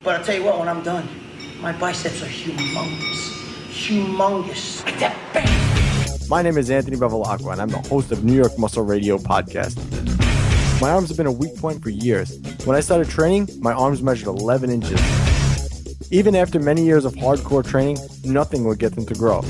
But I'll tell you what, when I'm done, my biceps are humongous. Humongous. Like that, bang! My name is Anthony Bevilacqua, and I'm the host of New York Muscle Radio podcast. My arms have been a weak point for years. When I started training, my arms measured 11 inches. Even after many years of hardcore training, nothing would get them to grow.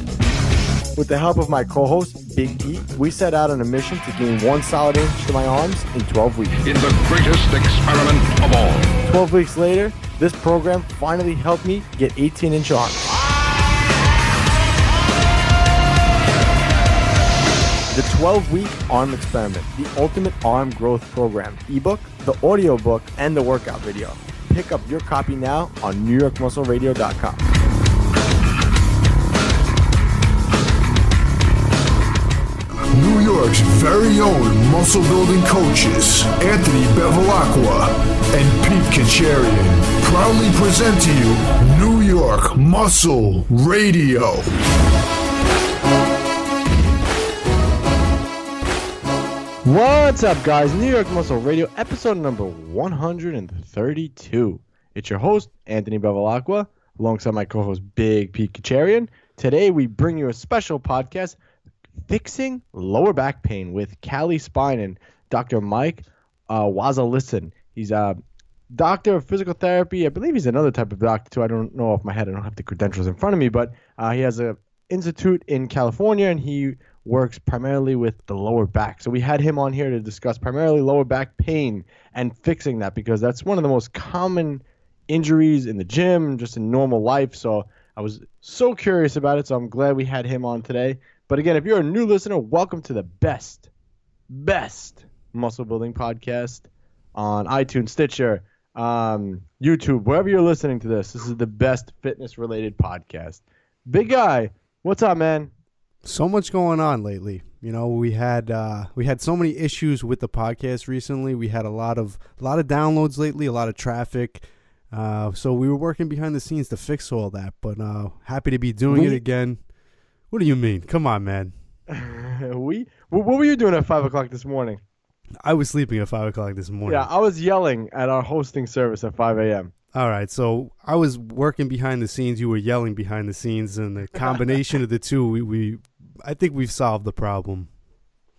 With the help of my co-host, Big E, we set out on a mission to gain 1 solid inch to my arms in 12 weeks. In the greatest experiment of all. 12 weeks later, this program finally helped me get 18-inch arms. The 12-week arm experiment, the ultimate arm growth program, ebook, the audio book, and the workout video. Pick up your copy now on NewYorkMuscleRadio.com. New York's very own muscle building coaches, Anthony Bevilacqua and Pete Kacharian, proudly present to you New York Muscle Radio. What's up, guys? New York Muscle Radio, episode number 132. It's your host, Anthony Bevilacqua, alongside my co-host, Big Pete Kacharian. Today, we bring you a special podcast, Fixing Lower Back Pain with Cali Spine and Dr. Mike Wasilisin. He's a doctor of physical therapy. I believe he's another type of doctor, too. I don't know off my head. I don't have the credentials in front of me, but he has an institute in California, and he works primarily with the lower back. So we had him on here to discuss primarily lower back pain and fixing that, because that's one of the most common injuries in the gym, just in normal life. So I was so curious about it, so I'm glad we had him on today. But again, if you're a new listener, welcome to the best muscle building podcast on iTunes, Stitcher, YouTube, wherever you're listening to this. This is the best fitness related podcast. Big guy, what's up, man? So much going on lately. You know, we had so many issues with the podcast recently. We had a lot of downloads lately, a lot of traffic. So we were working behind the scenes to fix all that. But happy to be doing it again. What do you mean? Come on, man. What were you doing at 5 o'clock this morning? I was sleeping at 5 o'clock this morning. Yeah, I was yelling at our hosting service at 5 a.m. All right, so I was working behind the scenes. You were yelling behind the scenes, and the combination of the two, I think we've solved the problem.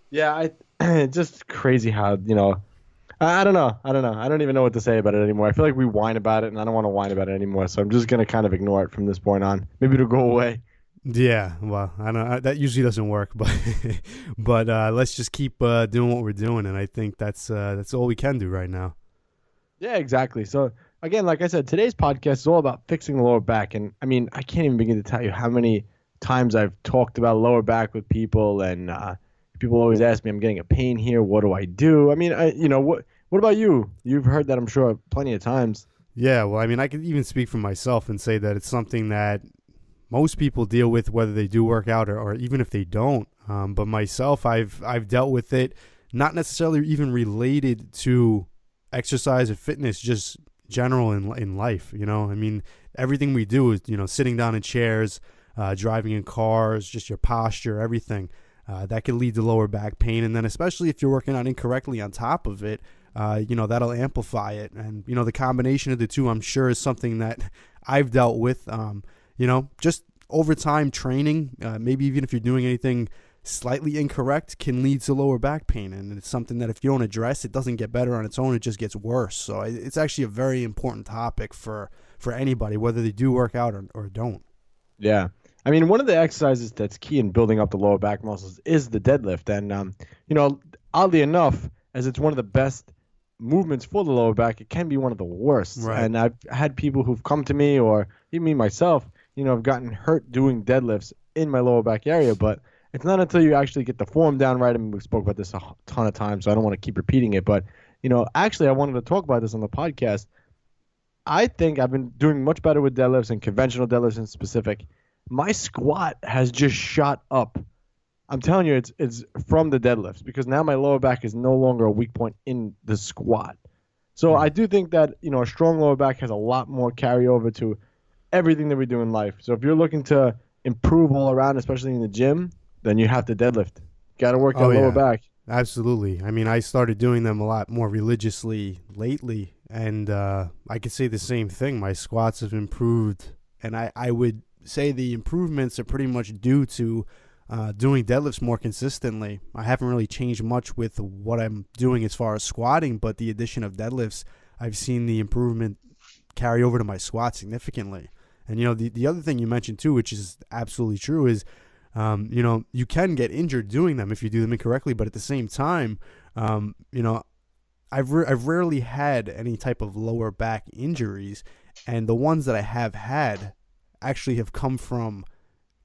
Yeah, just crazy how, I don't know. I don't even know what to say about it anymore. I feel like we whine about it, and I don't want to whine about it anymore, so I'm just going to kind of ignore it from this point on. Maybe it'll go away. Yeah, well, I don't. That usually doesn't work, but let's just keep doing what we're doing, and I think that's all we can do right now. Yeah, exactly. So again, like I said, today's podcast is all about fixing the lower back, and I mean, I can't even begin to tell you how many times I've talked about lower back with people, and people always ask me, "I'm getting a pain here. What do I do?" I mean, what about you? You've heard that, I'm sure, plenty of times. Yeah, well, I mean, I could even speak for myself and say that it's something that most people deal with, whether they do work out or even if they don't. But myself, I've dealt with it, not necessarily even related to exercise or fitness, just general in life. I mean, everything we do is, sitting down in chairs, driving in cars, just your posture, everything. That can lead to lower back pain. And then especially if you're working out incorrectly on top of it, that'll amplify it. And, the combination of the two, I'm sure, is something that I've dealt with. Just over time training, maybe even if you're doing anything slightly incorrect, can lead to lower back pain. And it's something that if you don't address, it doesn't get better on its own. It just gets worse. So it's actually a very important topic for anybody, whether they do work out or don't. Yeah. I mean, one of the exercises that's key in building up the lower back muscles is the deadlift. And, oddly enough, as it's one of the best movements for the lower back, it can be one of the worst. Right. And I've had people who've come to me, or even me myself, I've gotten hurt doing deadlifts in my lower back area, but it's not until you actually get the form down right. I mean, we spoke about this a ton of times, so I don't want to keep repeating it, but, actually I wanted to talk about this on the podcast. I think I've been doing much better with deadlifts and conventional deadlifts in specific. My squat has just shot up. I'm telling you, it's from the deadlifts, because now my lower back is no longer a weak point in the squat. So I do think that, a strong lower back has a lot more carryover to everything that we do in life. So if you're looking to improve all around, especially in the gym, then you have to deadlift. Got to work that lower back. Absolutely. I mean, I started doing them a lot more religiously lately, And I could say the same thing. My squats have improved, and I would say the improvements are pretty much due to doing deadlifts more consistently. I haven't really changed much with what I'm doing as far as squatting, but the addition of deadlifts, I've seen the improvement carry over to my squat significantly. And, the other thing you mentioned too, which is absolutely true, is, you can get injured doing them if you do them incorrectly, but at the same time, I've rarely had any type of lower back injuries, and the ones that I have had actually have come from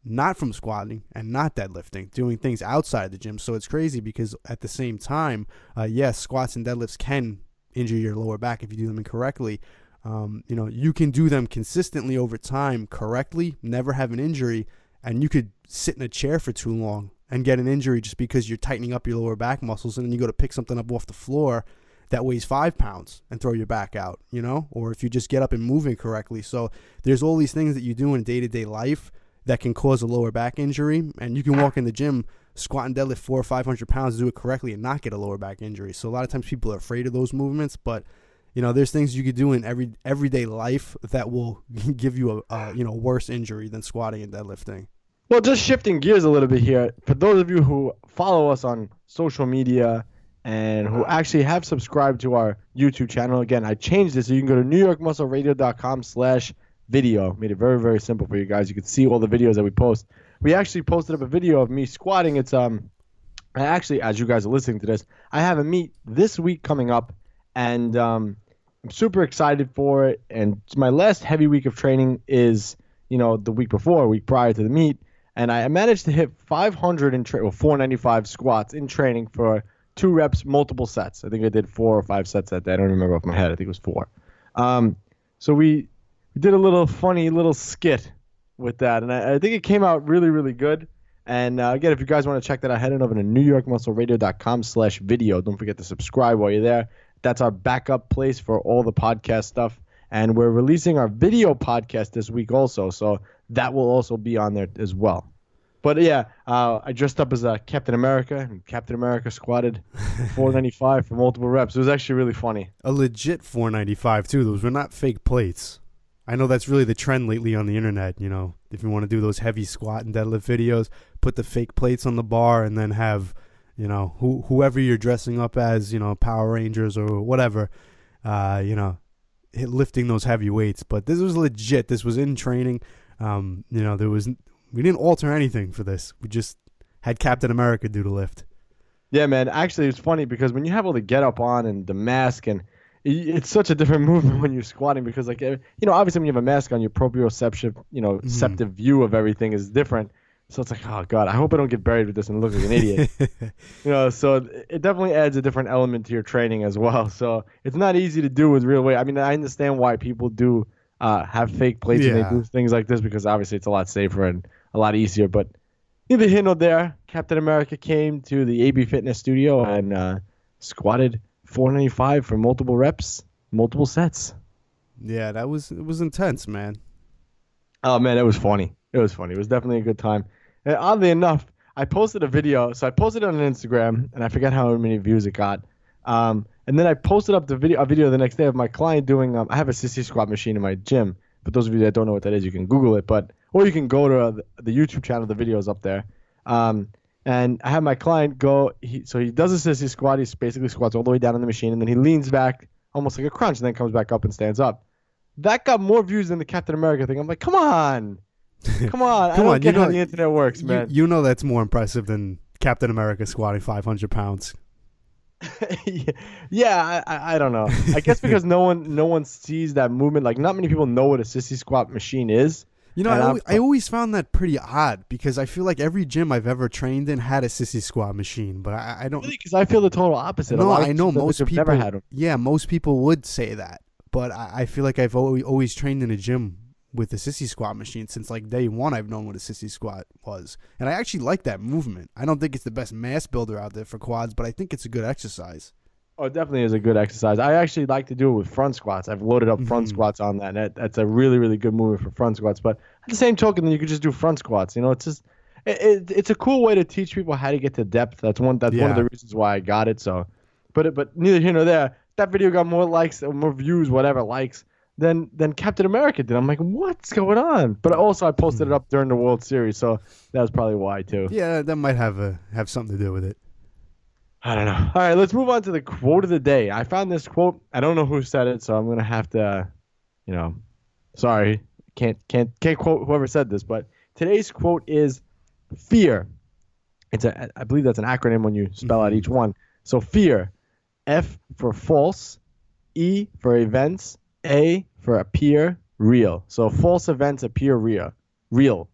not from squatting and not deadlifting, doing things outside the gym. So it's crazy because at the same time, yes, squats and deadlifts can injure your lower back if you do them incorrectly. You can do them consistently over time correctly, never have an injury, and you could sit in a chair for too long and get an injury just because you're tightening up your lower back muscles, and then you go to pick something up off the floor that weighs 5 pounds and throw your back out, or if you just get up and move incorrectly. So there's all these things that you do in day-to-day life that can cause a lower back injury, and you can walk in the gym, squat and deadlift 400 or 500 pounds, do it correctly, and not get a lower back injury. So a lot of times people are afraid of those movements, but there's things you could do in everyday life that will give you a worse injury than squatting and deadlifting. Well, just shifting gears a little bit here, for those of you who follow us on social media and who actually have subscribed to our YouTube channel, again, I changed this so you can go to newyorkmuscleradio.com/video. Made it very, very simple for you guys. You can see all the videos that we post. We actually posted up a video of me squatting. It's actually, as you guys are listening to this, I have a meet this week coming up, and I'm super excited for it. And my last heavy week of training is, the week prior to the meet. And I managed to hit 495 squats in training for 2 reps, multiple sets. I think I did 4 or 5 sets that day. I don't remember off my head. I think it was 4. So we did a little funny little skit with that. And I think it came out really, really good. And again, if you guys want to check that out, head on over to newyorkmuscleradio.com/video. Don't forget to subscribe while you're there. That's our backup place for all the podcast stuff. And we're releasing our video podcast this week also. So that will also be on there as well. But yeah, I dressed up as Captain America, and Captain America squatted 495 for multiple reps. It was actually really funny. A legit 495 too. Those were not fake plates. I know that's really the trend lately on the internet. If you want to do those heavy squat and deadlift videos, put the fake plates on the bar and then have, whoever you're dressing up as, Power Rangers or whatever, lifting those heavy weights. But this was legit. This was in training. We didn't alter anything for this. We just had Captain America do the lift. Yeah, man. Actually, it's funny because when you have all the get up on and the mask, and it's such a different movement when you're squatting because, obviously when you have a mask on, your proprioceptive, ceptive view of everything is different. So it's like, oh God, I hope I don't get buried with this and look like an idiot. So it definitely adds a different element to your training as well. So it's not easy to do with real weight. I mean, I understand why people do have fake plates and they do things like this because obviously it's a lot safer and a lot easier. But neither here nor there, Captain America came to the AB Fitness studio and squatted 495 for multiple reps, multiple sets. Yeah, it was intense, man. Oh man, it was funny. It was definitely a good time. And oddly enough, I posted a video. So I posted it on Instagram, and I forget how many views it got. And then I posted up a video the next day of my client doing. I have a sissy squat machine in my gym. But those of you that don't know what that is, you can Google it. Or you can go to the YouTube channel. The video's up there. And I have my client go. So he does a sissy squat. He basically squats all the way down on the machine, and then he leans back almost like a crunch, and then comes back up and stands up. That got more views than the Captain America thing. I'm like, come on. Come on. I don't get how the internet works, man. That's more impressive than Captain America squatting 500 pounds. Yeah, I don't know. I guess because no one sees that movement. Like, not many people know what a sissy squat machine is. I always found that pretty odd because I feel like every gym I've ever trained in had a sissy squat machine, but I don't. Really? Because I feel the total opposite. No, I know most people never had them. Yeah, most people would say that, but I feel like I've always trained in a gym with the sissy squat machine since like day one. I've known what a sissy squat was, and I actually like that movement. I don't think it's the best mass builder out there for quads, but I think it's a good exercise. Oh, it definitely is a good exercise. I actually like to do it with front squats. I've loaded up front squats on that. And that's a really, really good movement for front squats. But at the same token, you could just do front squats. It's just it's a cool way to teach people how to get to depth. That's one of the reasons why I got it. So, but neither here nor there. that video got more likes or more views, whatever likes, than Captain America did. I'm like, what's going on? But also I posted it up during the World Series, so that was probably why too. Yeah, that might have something to do with it. I don't know. All right, let's move on to the quote of the day. I found this quote. I don't know who said it, so I'm gonna have to, sorry, can't quote whoever said this. But today's quote is fear. I believe that's an acronym when you spell out each one. So fear, F for false, E for events, A for appear, real. So false events appear real.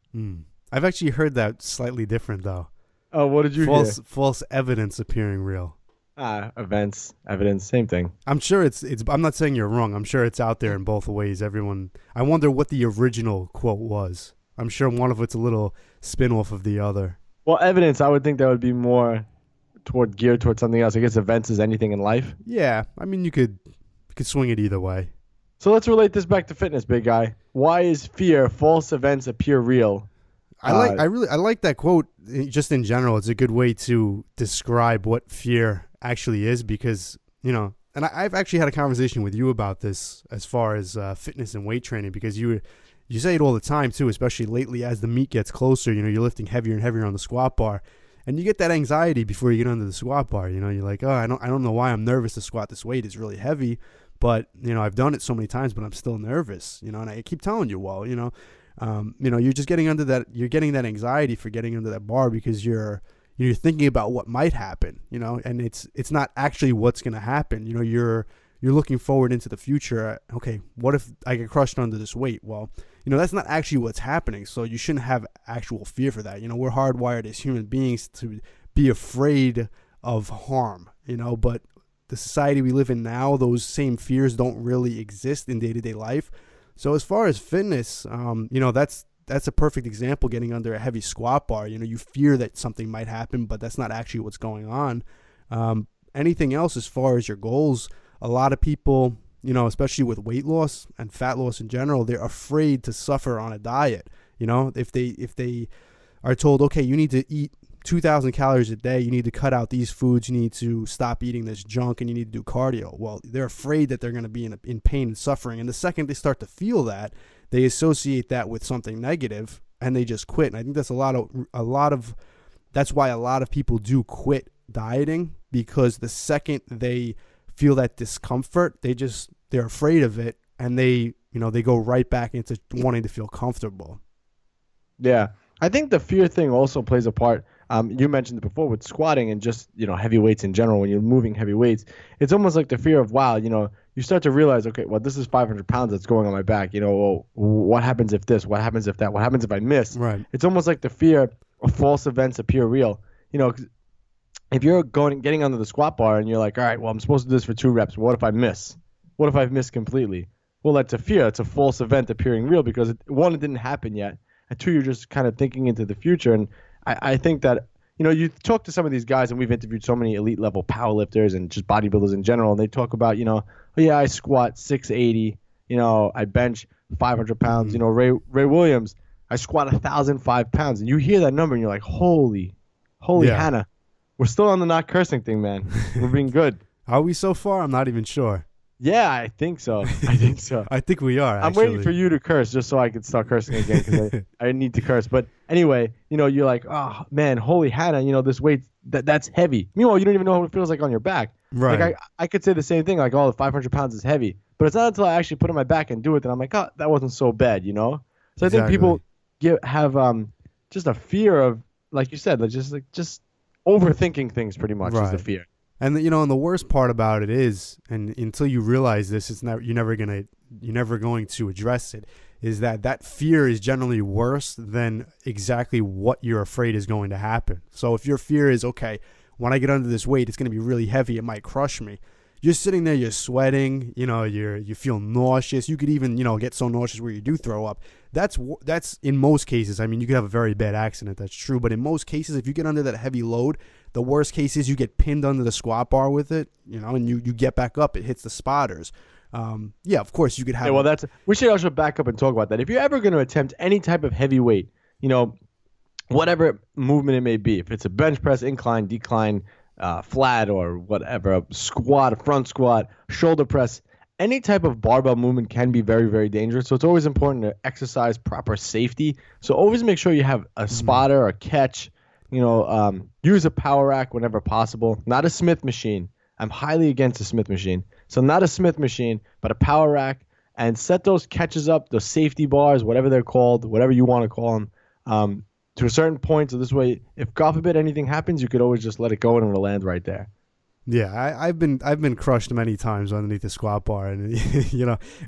I've actually heard that slightly different though. Oh, what did you hear? False evidence appearing real. Events, evidence, same thing. I'm sure it's. I'm not saying you're wrong. I'm sure it's out there in both ways. I wonder what the original quote was. I'm sure one of it's a little spin off of the other. Well, evidence, I would think that would be more geared towards something else. I guess events is anything in life. Yeah, I mean you could swing it either way. So let's relate this back to fitness, big guy. Why is fear false events appear real? I like that quote just in general. It's a good way to describe what fear actually is because, and I've actually had a conversation with you about this as far as fitness and weight training because you say it all the time too, especially lately as the meet gets closer, you're lifting heavier and heavier on the squat bar and you get that anxiety before you get under the squat bar. You're like, oh, I don't know why I'm nervous to squat this weight. It's really heavy, but I've done it so many times, but I'm still nervous, and I keep telling you, well, you're just getting under that. You're getting that anxiety for getting under that bar because you're thinking about what might happen, and it's not actually what's going to happen. You're looking forward into the future. Okay, what if I get crushed under this weight? Well, that's not actually what's happening. So you shouldn't have actual fear for that. We're hardwired as human beings to be afraid of harm, but the society we live in now, those same fears don't really exist in day-to-day life. So as far as fitness, that's a perfect example, getting under a heavy squat bar. You fear that something might happen, but that's not actually what's going on. Anything else as far as your goals, a lot of people, especially with weight loss and fat loss in general, they're afraid to suffer on a diet. If they are told, okay, you need to eat 2,000 calories a day, you need to cut out these foods, you need to stop eating this junk, and you need to do cardio. Well, they're afraid that they're going to be in pain and suffering. And the second they start to feel that, they associate that with something negative and they just quit. And I think that's that's why a lot of people do quit dieting, because the second they feel that discomfort, they're afraid of it, and they go right back into wanting to feel comfortable. Yeah. I think the fear thing also plays a part. You mentioned it before with squatting and just, heavy weights in general. When you're moving heavy weights, it's almost like the fear of, wow, you start to realize, okay, well, this is 500 pounds that's going on my back. Well, what happens if this? What happens if that? What happens if I miss? Right. It's almost like the fear of false events appear real. If you're getting under the squat bar and you're like, all right, well, I'm supposed to do this for 2 reps. What if I miss? What if I've missed completely? Well, that's a fear. It's a false event appearing real because, one, it didn't happen yet. And 2, you're just kind of thinking into the future. And I think that, you talk to some of these guys, and we've interviewed so many elite level powerlifters and just bodybuilders in general, and they talk about, oh, yeah, I squat 680, I bench 500 pounds. Ray Williams, I squat 1,005 pounds. And you hear that number and you're like, holy yeah. Hannah, we're still on the not cursing thing, man. We're being good. Are we so far? I'm not even sure. Yeah, I think so. I think we are, actually. I'm waiting for you to curse just so I can start cursing again because I need to curse. But anyway, you're like, oh, man, holy Hannah, this weight, that's heavy. Meanwhile, you don't even know what it feels like on your back. Right. Like I could say the same thing, like, oh, the 500 pounds is heavy. But it's not until I actually put it on my back and do it that I'm like, oh, that wasn't so bad, So I think people have just a fear of, like you said, just overthinking things pretty much is the fear. And and the worst part about it is, and until you realize this, you're never going to address it, is that fear is generally worse than exactly what you're afraid is going to happen. So if your fear is, okay, when I get under this weight, it's going to be really heavy, it might crush me. You're sitting there, you're sweating, you feel nauseous. You could even, get so nauseous where you do throw up. That's in most cases. I mean, you could have a very bad accident, that's true. But in most cases, if you get under that heavy load, the worst case is you get pinned under the squat bar with it, and you get back up. It hits the spotters. Yeah, of course, you could have. Yeah, well, we should also back up and talk about that. If you're ever going to attempt any type of heavy weight, whatever movement it may be, if it's a bench press, incline, decline, flat or whatever, a squat, a front squat, shoulder press, any type of barbell movement can be very, very dangerous. So it's always important to exercise proper safety. So always make sure you have a spotter, a catch, use a power rack whenever possible, not a Smith machine. I'm highly against a Smith machine. So not a Smith machine, but a power rack, and set those catches up, those safety bars, whatever they're called, whatever you want to call them, to a certain point. So this way, if God forbid anything happens, you could always just let it go and it'll land right there. Yeah, I've been crushed many times underneath the squat bar, and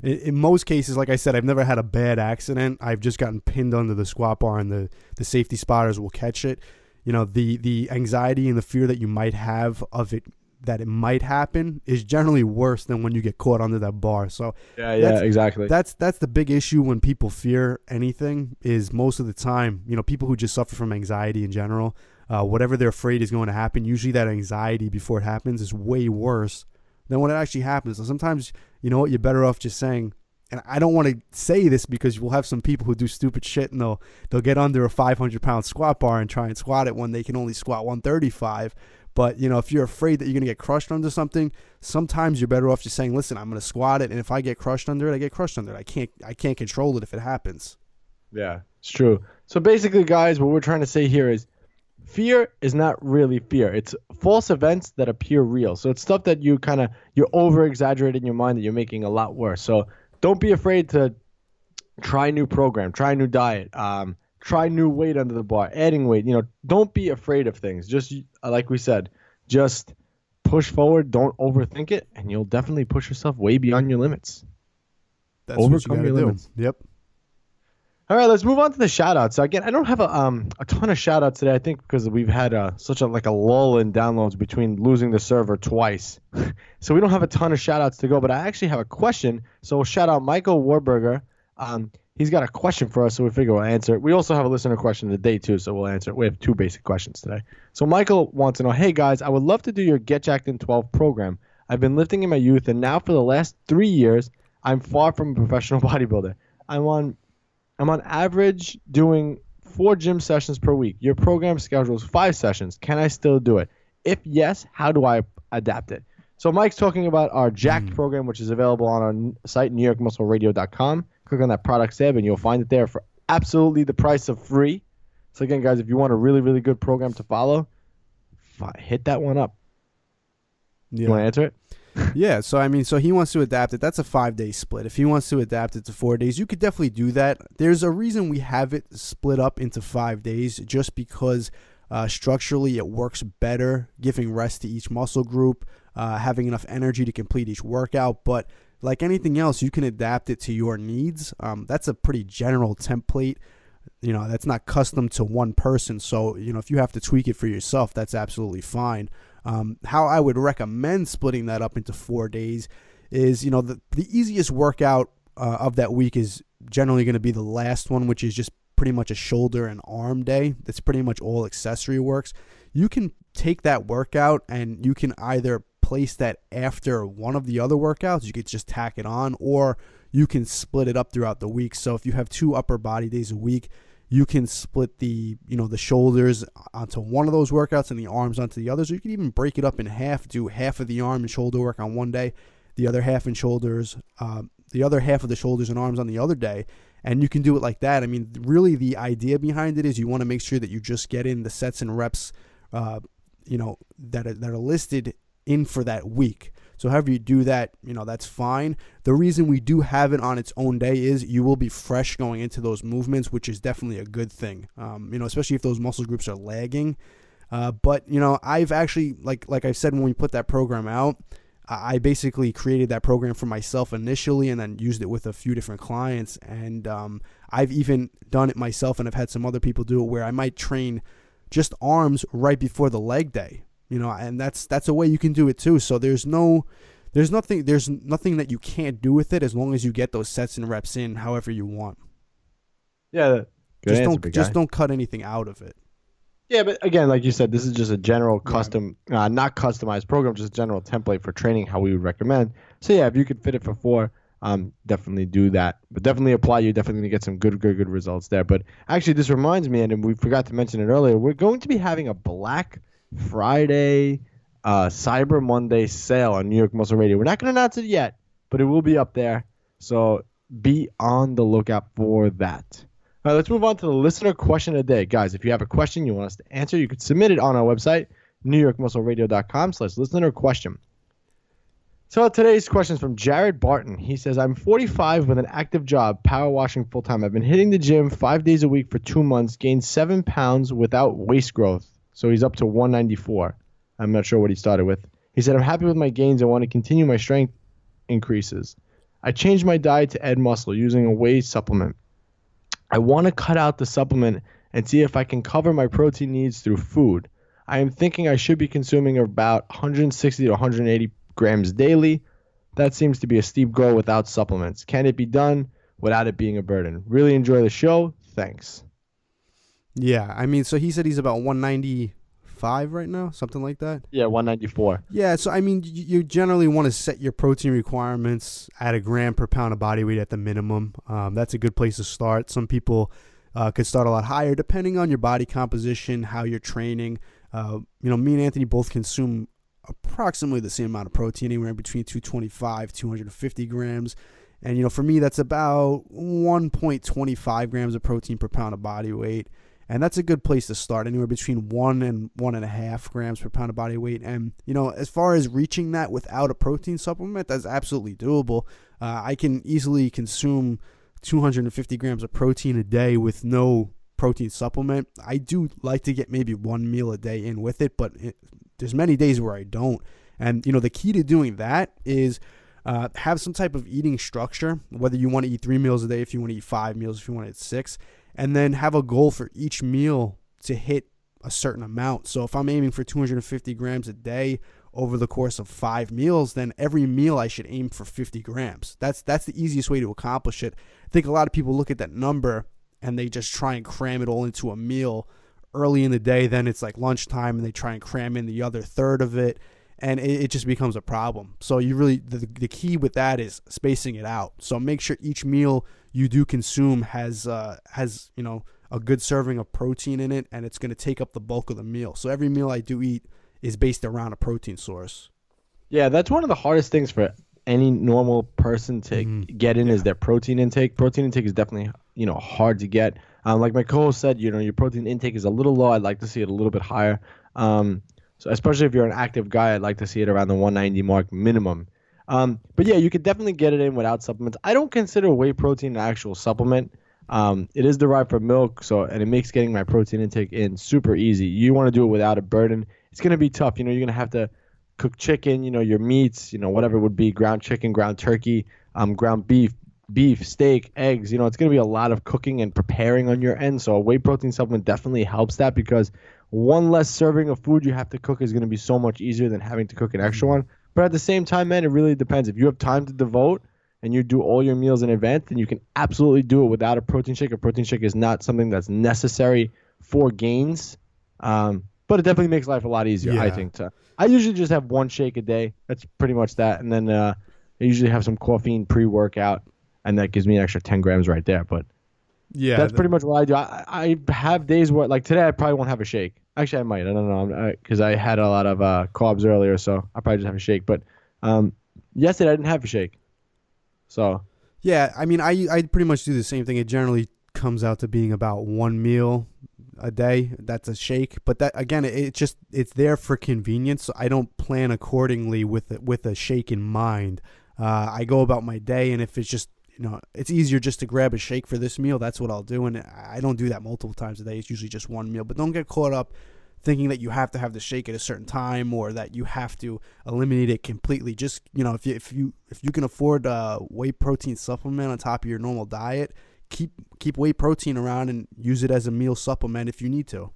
in most cases, like I said, I've never had a bad accident. I've just gotten pinned under the squat bar, and the safety spotters will catch it. The anxiety and the fear that you might have of it, that it might happen, is generally worse than when you get caught under that bar. So yeah, exactly. That's the big issue when people fear anything. Is most of the time, people who just suffer from anxiety in general. Whatever they're afraid is going to happen, usually that anxiety before it happens is way worse than when it actually happens. So sometimes, you're better off just saying, and I don't want to say this because we'll have some people who do stupid shit and they'll get under a 500-pound squat bar and try and squat it when they can only squat 135. But, if you're afraid that you're going to get crushed under something, sometimes you're better off just saying, listen, I'm going to squat it, and if I get crushed under it, I get crushed under it. I can't control it if it happens. Yeah, it's true. So basically, guys, what we're trying to say here is, fear is not really fear. It's false events that appear real. So it's stuff that you're over-exaggerating in your mind that you're making a lot worse. So don't be afraid to try a new program, try a new diet, try new weight under the bar, adding weight. Don't be afraid of things. Just like we said, just push forward. Don't overthink it, and you'll definitely push yourself way beyond your limits. That's overcome your limits. Yep. All right, let's move on to the shout-outs. So again, I don't have a ton of shout-outs today, I think because we've had such a lull in downloads between losing the server twice. So we don't have a ton of shout-outs to go, but I actually have a question. So we'll shout out Michael Warburger. He's got a question for us, so we figure we'll answer it. We also have a listener question today, too, so we'll answer it. We have 2 basic questions today. So Michael wants to know, hey, guys, I would love to do your Get Jacked in 12 program. I've been lifting in my youth, and now for the last 3 years, I'm far from a professional bodybuilder. I'm on average doing 4 gym sessions per week. Your program schedules 5 sessions. Can I still do it? If yes, how do I adapt it? So Mike's talking about our Jacked program, which is available on our site, NewYorkMuscleRadio.com. Click on that products tab, and you'll find it there for absolutely the price of free. So again, guys, if you want a really, really good program to follow, hit that one up. Yeah. You want to answer it? Yeah, so he wants to adapt it. That's a 5-day split. If he wants to adapt it to 4 days, you could definitely do that. There's a reason we have it split up into 5 days, just because structurally it works better, giving rest to each muscle group, having enough energy to complete each workout. But like anything else, you can adapt it to your needs. That's a pretty general template. That's not custom to one person. So, if you have to tweak it for yourself, that's absolutely fine. How I would recommend splitting that up into 4 days is, the easiest workout of that week is generally going to be the last one, which is just pretty much a shoulder and arm day. That's pretty much all accessory works. You can take that workout and you can either place that after one of the other workouts. You could just tack it on, or you can split it up throughout the week. So if you have 2 upper body days a week, you can split the shoulders onto one of those workouts and the arms onto the others. Or you can even break it up in half, do half of the arm and shoulder work on one day, the other half of the shoulders and arms on the other day. And you can do it like that. Really the idea behind it is you want to make sure that you just get in the sets and reps, that are listed in for that week. So however you do that, that's fine. The reason we do have it on its own day is you will be fresh going into those movements, which is definitely a good thing, especially if those muscle groups are lagging. But I've actually, like I said, when we put that program out, I basically created that program for myself initially and then used it with a few different clients. And I've even done it myself, and I've had some other people do it where I might train just arms right before the leg day. And that's a way you can do it too. So there's nothing that you can't do with it as long as you get those sets and reps in however you want. Yeah, just don't cut anything out of it. Yeah, but again, like you said, this is just a general custom, not customized program, just a general template for training, how we would recommend. So yeah, if you could fit it for 4, definitely do that. But definitely apply. You're definitely going to get some good results there. But actually, this reminds me, and we forgot to mention it earlier, we're going to be having a Black Friday Cyber Monday sale on New York Muscle Radio. We're not going to announce it yet, but it will be up there. So be on the lookout for that. All right, let's move on to the listener question of the day. Guys, if you have a question you want us to answer, you can submit it on our website, newyorkmuscleradio.com/listener question. So today's question is from Jared Barton. He says, I'm 45 with an active job, power washing full-time. I've been hitting the gym 5 days a week for 2 months, gained 7 pounds without waist growth. So he's up to 194. I'm not sure what he started with. He said, I'm happy with my gains and want to continue my strength increases. I changed my diet to Ed Muscle using a whey supplement. I want to cut out the supplement and see if I can cover my protein needs through food. I am thinking I should be consuming about 160 to 180 grams daily. That seems to be a steep goal without supplements. Can it be done without it being a burden? Really enjoy the show. Thanks. Yeah, I mean, so he said he's about 195 right now, something like that. Yeah, 194. Yeah, so I mean, you generally want to set your protein requirements at a gram per pound of body weight at the minimum. That's a good place to start. Some people could start a lot higher depending on your body composition, how you're training. Me and Anthony both consume approximately the same amount of protein, anywhere between 225, 250 grams. And, for me, that's about 1.25 grams of protein per pound of body weight. And that's a good place to start, anywhere between 1 and 1.5 grams per pound of body weight. And, as far as reaching that without a protein supplement, that's absolutely doable. I can easily consume 250 grams of protein a day with no protein supplement. I do like to get maybe one meal a day in with it, but there's many days where I don't. And, the key to doing that is have some type of eating structure, whether you want to eat 3 meals a day, if you want to eat 5 meals, if you want to eat 6, and then have a goal for each meal to hit a certain amount. So if I'm aiming for 250 grams a day over the course of 5 meals, then every meal I should aim for 50 grams. That's the easiest way to accomplish it. I think a lot of people look at that number and they just try and cram it all into a meal early in the day. Then it's like lunchtime and they try and cram in the other third of it, and it just becomes a problem. So you really, the key with that is spacing it out. So make sure each meal you do consume has a good serving of protein in it, and it's going to take up the bulk of the meal. So every meal I do eat is based around a protein source. Yeah, that's one of the hardest things for any normal person to get in is their protein intake. Protein intake is definitely, hard to get. Like my co-host said, your protein intake is a little low. I'd like to see it a little bit higher. So especially if you're an active guy, I'd like to see it around the 190 mark minimum. But yeah, you could definitely get it in without supplements. I don't consider whey protein an actual supplement. It is derived from milk, and it makes getting my protein intake in super easy. You want to do it without a burden. It's going to be tough. You're going to have to cook chicken, your meats, whatever it would be, ground chicken, ground turkey, ground beef, steak, eggs. It's going to be a lot of cooking and preparing on your end. So a whey protein supplement definitely helps that, because one less serving of food you have to cook is going to be so much easier than having to cook an extra one. But at the same time, man, it really depends. If you have time to devote and you do all your meals in advance, then you can absolutely do it without a protein shake. A protein shake is not something that's necessary for gains, but it definitely makes life a lot easier, I think. I usually just have one shake a day. That's pretty much that. And then I usually have some caffeine pre-workout, and that gives me an extra 10 grams right there. But yeah, that's pretty much what I do. I have days where, like today, I probably won't have a shake. Actually, I might. I don't know, because I had a lot of carbs earlier, so I'll probably just have a shake. But yesterday, I didn't have a shake. So yeah, I mean, I pretty much do the same thing. It generally comes out to being about one meal a day. That's a shake. But that, again, it's there for convenience. So I don't plan accordingly with a shake in mind. I go about my day, and if it's just, it's easier just to grab a shake for this meal, that's what I'll do. And I don't do that multiple times a day. It's usually just one meal. But don't get caught up thinking that you have to have the shake at a certain time, or that you have to eliminate it completely. Just, if you can afford a whey protein supplement on top of your normal diet, keep whey protein around and use it as a meal supplement if you need to.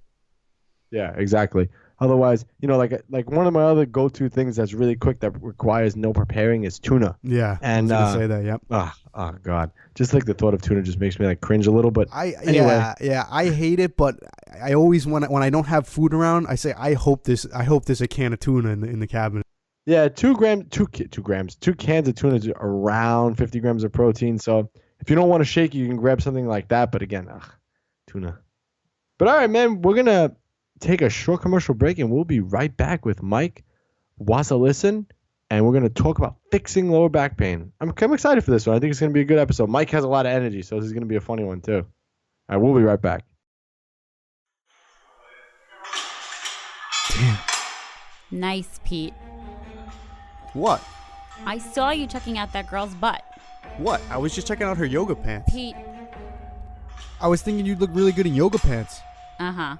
Yeah, exactly. Otherwise, like one of my other go-to things that's really quick that requires no preparing is tuna. Yeah, and I was gonna say that. Yep. Oh God, just like the thought of tuna just makes me cringe a little. But anyway, yeah, I hate it. But I always, when I don't have food around, I say I hope there's a can of tuna in the cabinet. Yeah, 2 cans of tuna is around 50 grams of protein. So if you don't want to shake, you can grab something like that. But again, tuna. But all right, man, we're gonna take a short commercial break, and we'll be right back with Mike Wasilisin, and we're going to talk about fixing lower back pain. I'm excited for this one. I think it's going to be a good episode. Mike has a lot of energy, so this is going to be a funny one too. All right, we'll be right back. Damn. Nice, Pete. What? I saw you checking out that girl's butt. What? I was just checking out her yoga pants. Pete. I was thinking you'd look really good in yoga pants. Uh-huh.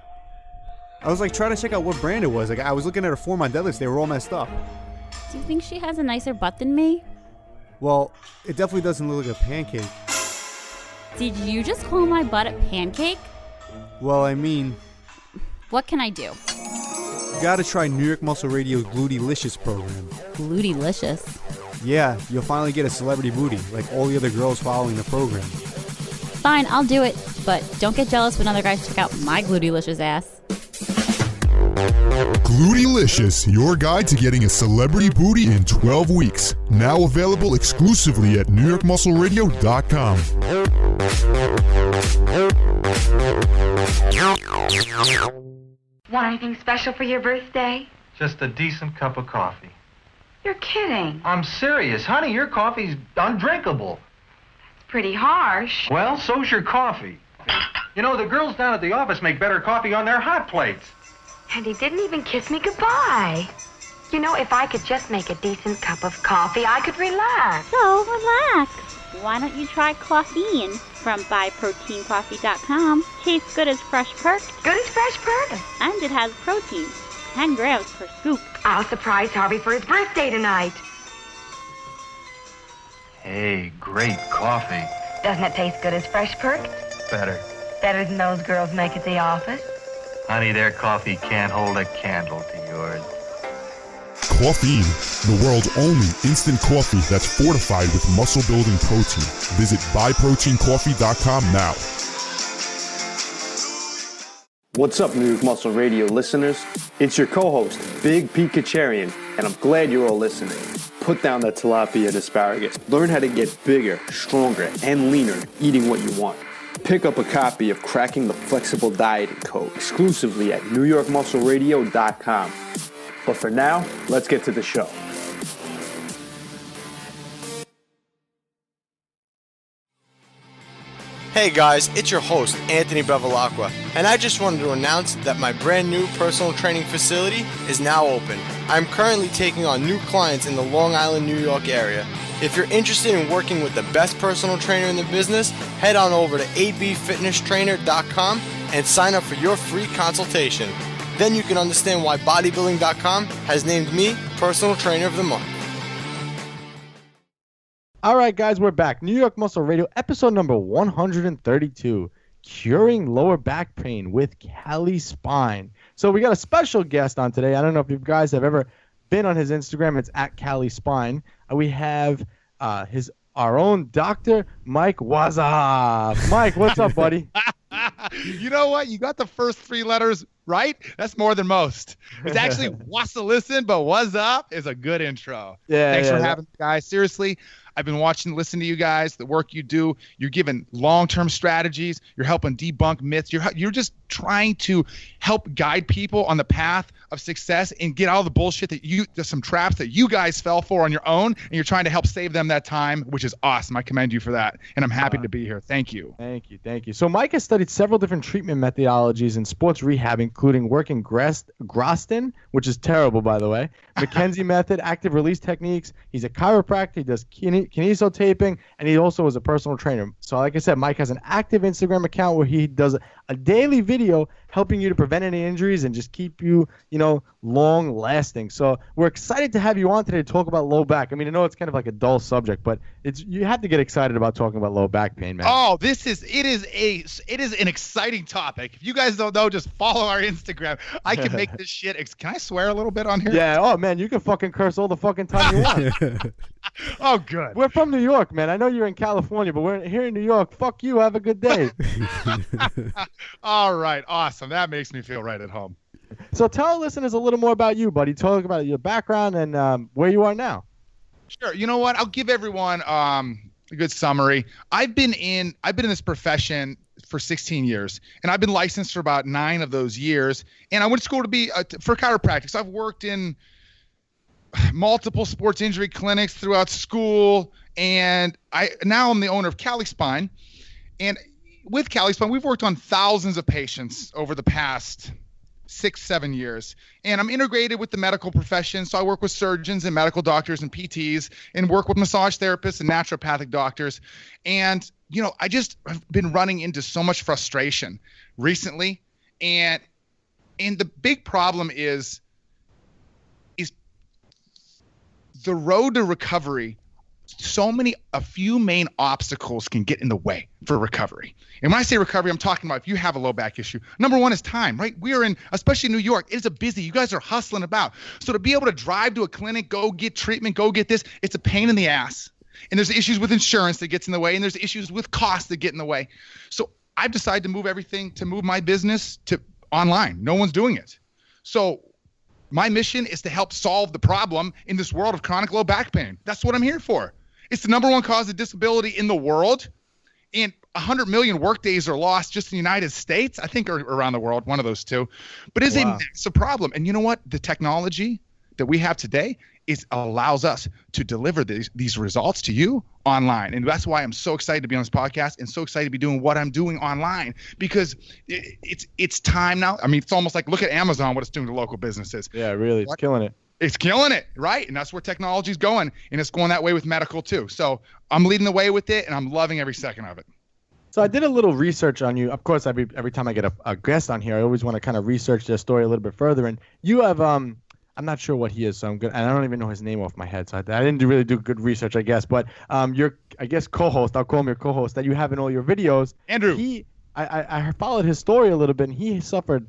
I was like trying to check out what brand it was. Like I was looking at her form on deadlifts. They were all messed up. Do you think she has a nicer butt than me? Well, it definitely doesn't look like a pancake. Did you just call my butt a pancake? Well, I mean, What can I do? you gotta try New York Muscle Radio's Glutylicious program. Glutylicious. Yeah, you'll finally get a celebrity booty, like all the other girls following the program. Fine, I'll do it. But don't get jealous when other guys check out my glutylicious ass. Glutylicious, your guide to getting a celebrity booty in 12 weeks. Now available exclusively at NewYorkMuscleRadio.com. Want anything special for your birthday? Just a decent cup of coffee. You're kidding. I'm serious. Honey, your coffee's undrinkable. It's pretty harsh. Well, so's your coffee. You know, the girls down at the office make better coffee on their hot plates. And he didn't even kiss me goodbye. You know, if I could just make a decent cup of coffee, I could relax. So relax. Why don't you try Coffeen from BuyProteinCoffee.com? Tastes good as fresh perked, Good as fresh burger. and it has protein, 10 grams per scoop. I'll surprise Harvey for his birthday tonight. Hey, great coffee. Doesn't it taste good as fresh perked? Better. Better than those girls make at the office? Honey, their coffee can't hold a candle to yours. Coffeen, the world's only instant coffee that's fortified with muscle-building protein. Visit BuyProteinCoffee.com now. What's up, New York Muscle Radio listeners? It's your co-host, Big Pete Kacharian, and I'm glad you're all listening. Put down that tilapia and asparagus. Learn how to get bigger, stronger, and leaner eating what you want. Pick up a copy of Cracking the Flexible Dieting Code exclusively at NewYorkMuscleRadio.com. But for now, let's get to the show. Hey guys, it's your host, Anthony Bevilacqua, and I just wanted to announce that my brand new personal training facility is now open. I'm currently taking on new clients in the Long Island, New York area. If you're interested in working with the best personal trainer in the business, head on over to abfitnesstrainer.com and sign up for your free consultation. Then you can understand why bodybuilding.com has named me Personal Trainer of the Month. All right, guys, we're back. New York Muscle Radio, episode number 132, Curing Lower Back Pain with Cali Spine. So we got a special guest on today. I don't know if you guys have ever been on his Instagram. It's at Cali Spine. We have our own Dr. Mike Wasilisin. Mike, what's up, buddy? You know what? You got the first three letters right. That's more than most. It's actually Wasilisin, but what's up is a good intro. Thanks for having me, guys. Seriously, I've been listening to you guys, the work you do. You're giving long-term strategies. You're helping debunk myths. You're just trying to help guide people on the path of success and get all the bullshit there's some traps that you guys fell for on your own, and you're trying to help save them that time, which is awesome. I commend you for that, and I'm happy to be here. Thank you. Thank you. So Mike has studied several different treatment methodologies in sports rehab, including working Groston, which is terrible, by the way, McKenzie method, active release techniques. He's a chiropractor. He does kinesiotaping, and he also is a personal trainer. So like I said, Mike has an active Instagram account where he does a daily video helping you to prevent any injuries and just keep you, long lasting. So we're excited to have you on today to talk about low back. I mean, I know it's kind of like a dull subject, but you have to get excited about talking about low back pain, man. Oh, it is an exciting topic. If you guys don't know, just follow our Instagram. I can make this shit. Can I swear a little bit on here? Yeah. Oh man, you can fucking curse all the fucking time you want. Oh, good. We're from New York, man. I know you're in California, but we're here in New York. Fuck you. Have a good day. All right. Awesome. That makes me feel right at home. So tell our listeners a little more about you, buddy. Talk about your background and where you are now. Sure. You know what? I'll give everyone a good summary. I've been in this profession for 16 years, and I've been licensed for about 9 of those years. And I went to school to be for chiropractic. So I've worked in multiple sports injury clinics throughout school, and now I'm the owner of Cali Spine. And with Cali Spine, we've worked on thousands of patients over the past 6-7 years, and I'm integrated with the medical profession. So I work with surgeons and medical doctors and PTs, and work with massage therapists and naturopathic doctors. And I just have been running into so much frustration recently, and the big problem is the road to recovery. A few main obstacles can get in the way for recovery. And when I say recovery, I'm talking about if you have a low back issue, number one is time, right? We are especially in New York, it is a busy, you guys are hustling about. So to be able to drive to a clinic, go get treatment, go get this, it's a pain in the ass. And there's issues with insurance that gets in the way, and there's issues with costs that get in the way. So I've decided to move my business to online. No one's doing it. So my mission is to help solve the problem in this world of chronic low back pain. That's what I'm here for. It's the number one cause of disability in the world. And 100 million work days are lost just in the United States, I think, or around the world, one of those two. But it's a massive problem. And you know what? The technology that we have today allows us to deliver these results to you online. And that's why I'm so excited to be on this podcast and so excited to be doing what I'm doing online, because it's time now. I mean, it's almost like, look at Amazon, what it's doing to local businesses. Yeah, really. It's killing it. It's killing it, right? And that's where technology's going, and it's going that way with medical too. So I'm leading the way with it, and I'm loving every second of it. So I did a little research on you. Of course, every time I get a guest on here, I always want to kind of research their story a little bit further. And you have I'm not sure what he is, so I'm good. And I don't even know his name off my head, so I didn't really do good research, I guess. But your, I guess, co-host, I'll call him your co-host, that you have in all your videos, Andrew. I followed his story a little bit, and he suffered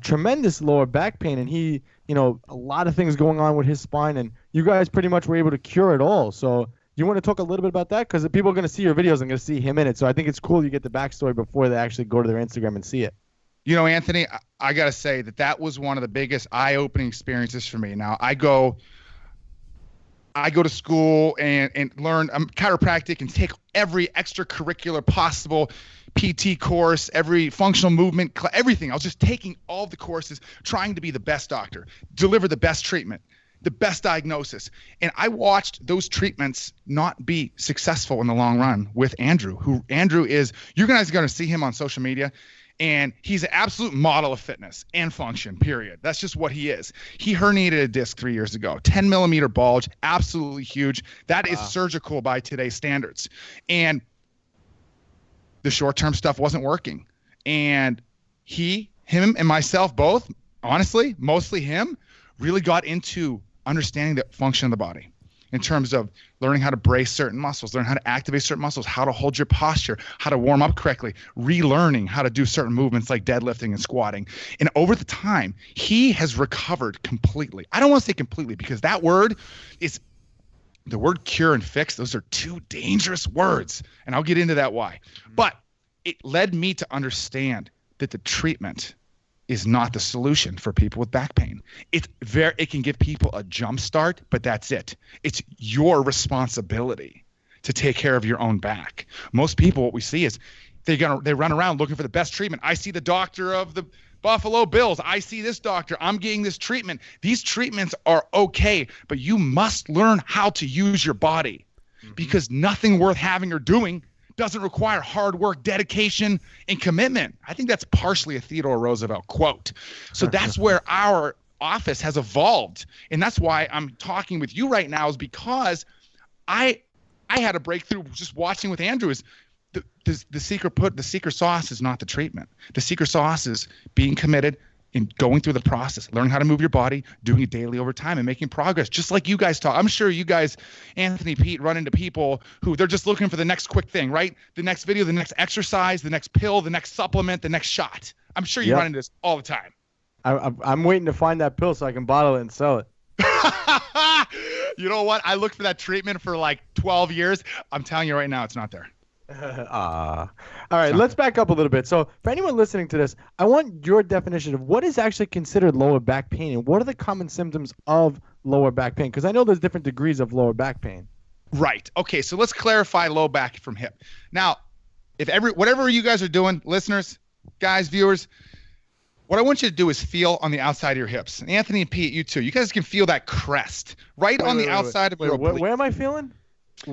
tremendous lower back pain, and he, a lot of things going on with his spine, and you guys pretty much were able to cure it all. So you want to talk a little bit about that? Because people are going to see your videos and going to see him in it. So I think it's cool you get the backstory before they actually go to their Instagram and see it. Anthony, I got to say that was one of the biggest eye-opening experiences for me. Now, I go to school and learn chiropractic and take every extracurricular possible PT course, every functional movement, everything. I was just taking all the courses, trying to be the best doctor, deliver the best treatment, the best diagnosis. And I watched those treatments not be successful in the long run with Andrew, you guys are going to see him on social media. And he's an absolute model of fitness and function, period. That's just what he is. He herniated a disc 3 years ago, 10 millimeter bulge, absolutely huge. That is surgical by today's standards. And the short-term stuff wasn't working. And him and myself both, honestly, mostly him, really got into understanding the function of the body in terms of learning how to brace certain muscles, learn how to activate certain muscles, how to hold your posture, how to warm up correctly, relearning how to do certain movements like deadlifting and squatting. And over the time, he has recovered completely. I don't want to say completely, because that word is the word cure and fix. Those are two dangerous words, and I'll get into that why. But it led me to understand that the treatment is not the solution for people with back pain. It can give people a jump start, but that's it. It's your responsibility to take care of your own back. Most people, what we see is they run around looking for the best treatment. I see the doctor of the Buffalo Bills. I see this doctor. I'm getting this treatment. These treatments are okay, but you must learn how to use your body, because nothing worth having or doing doesn't require hard work, dedication, and commitment. I think that's partially a Theodore Roosevelt quote. So that's where our office has evolved. And that's why I'm talking with you right now, is because I had a breakthrough just watching with Andrew. Is the secret sauce is not the treatment. The secret sauce is being committed in going through the process, learning how to move your body, doing it daily over time, and making progress. Just like you guys talk. I'm sure you guys, Anthony, Pete, run into people who they're just looking for the next quick thing, right? The next video, the next exercise, the next pill, the next supplement, the next shot. I'm sure you run into this all the time. I'm waiting to find that pill so I can bottle it and sell it. You know what? I looked for that treatment for like 12 years. I'm telling you right now, it's not there. All right, let's back up a little bit. So for anyone listening to this, I want your definition of what is actually considered lower back pain, and what are the common symptoms of lower back pain? Because I know there's different degrees of lower back pain. Right. Okay, so let's clarify low back from hip. Now, whatever you guys are doing, listeners, guys, viewers, What I want you to do is feel on the outside of your hips. And Anthony and Pete, you too. You guys can feel that crest right on the outside of your oblique. Where am I feeling?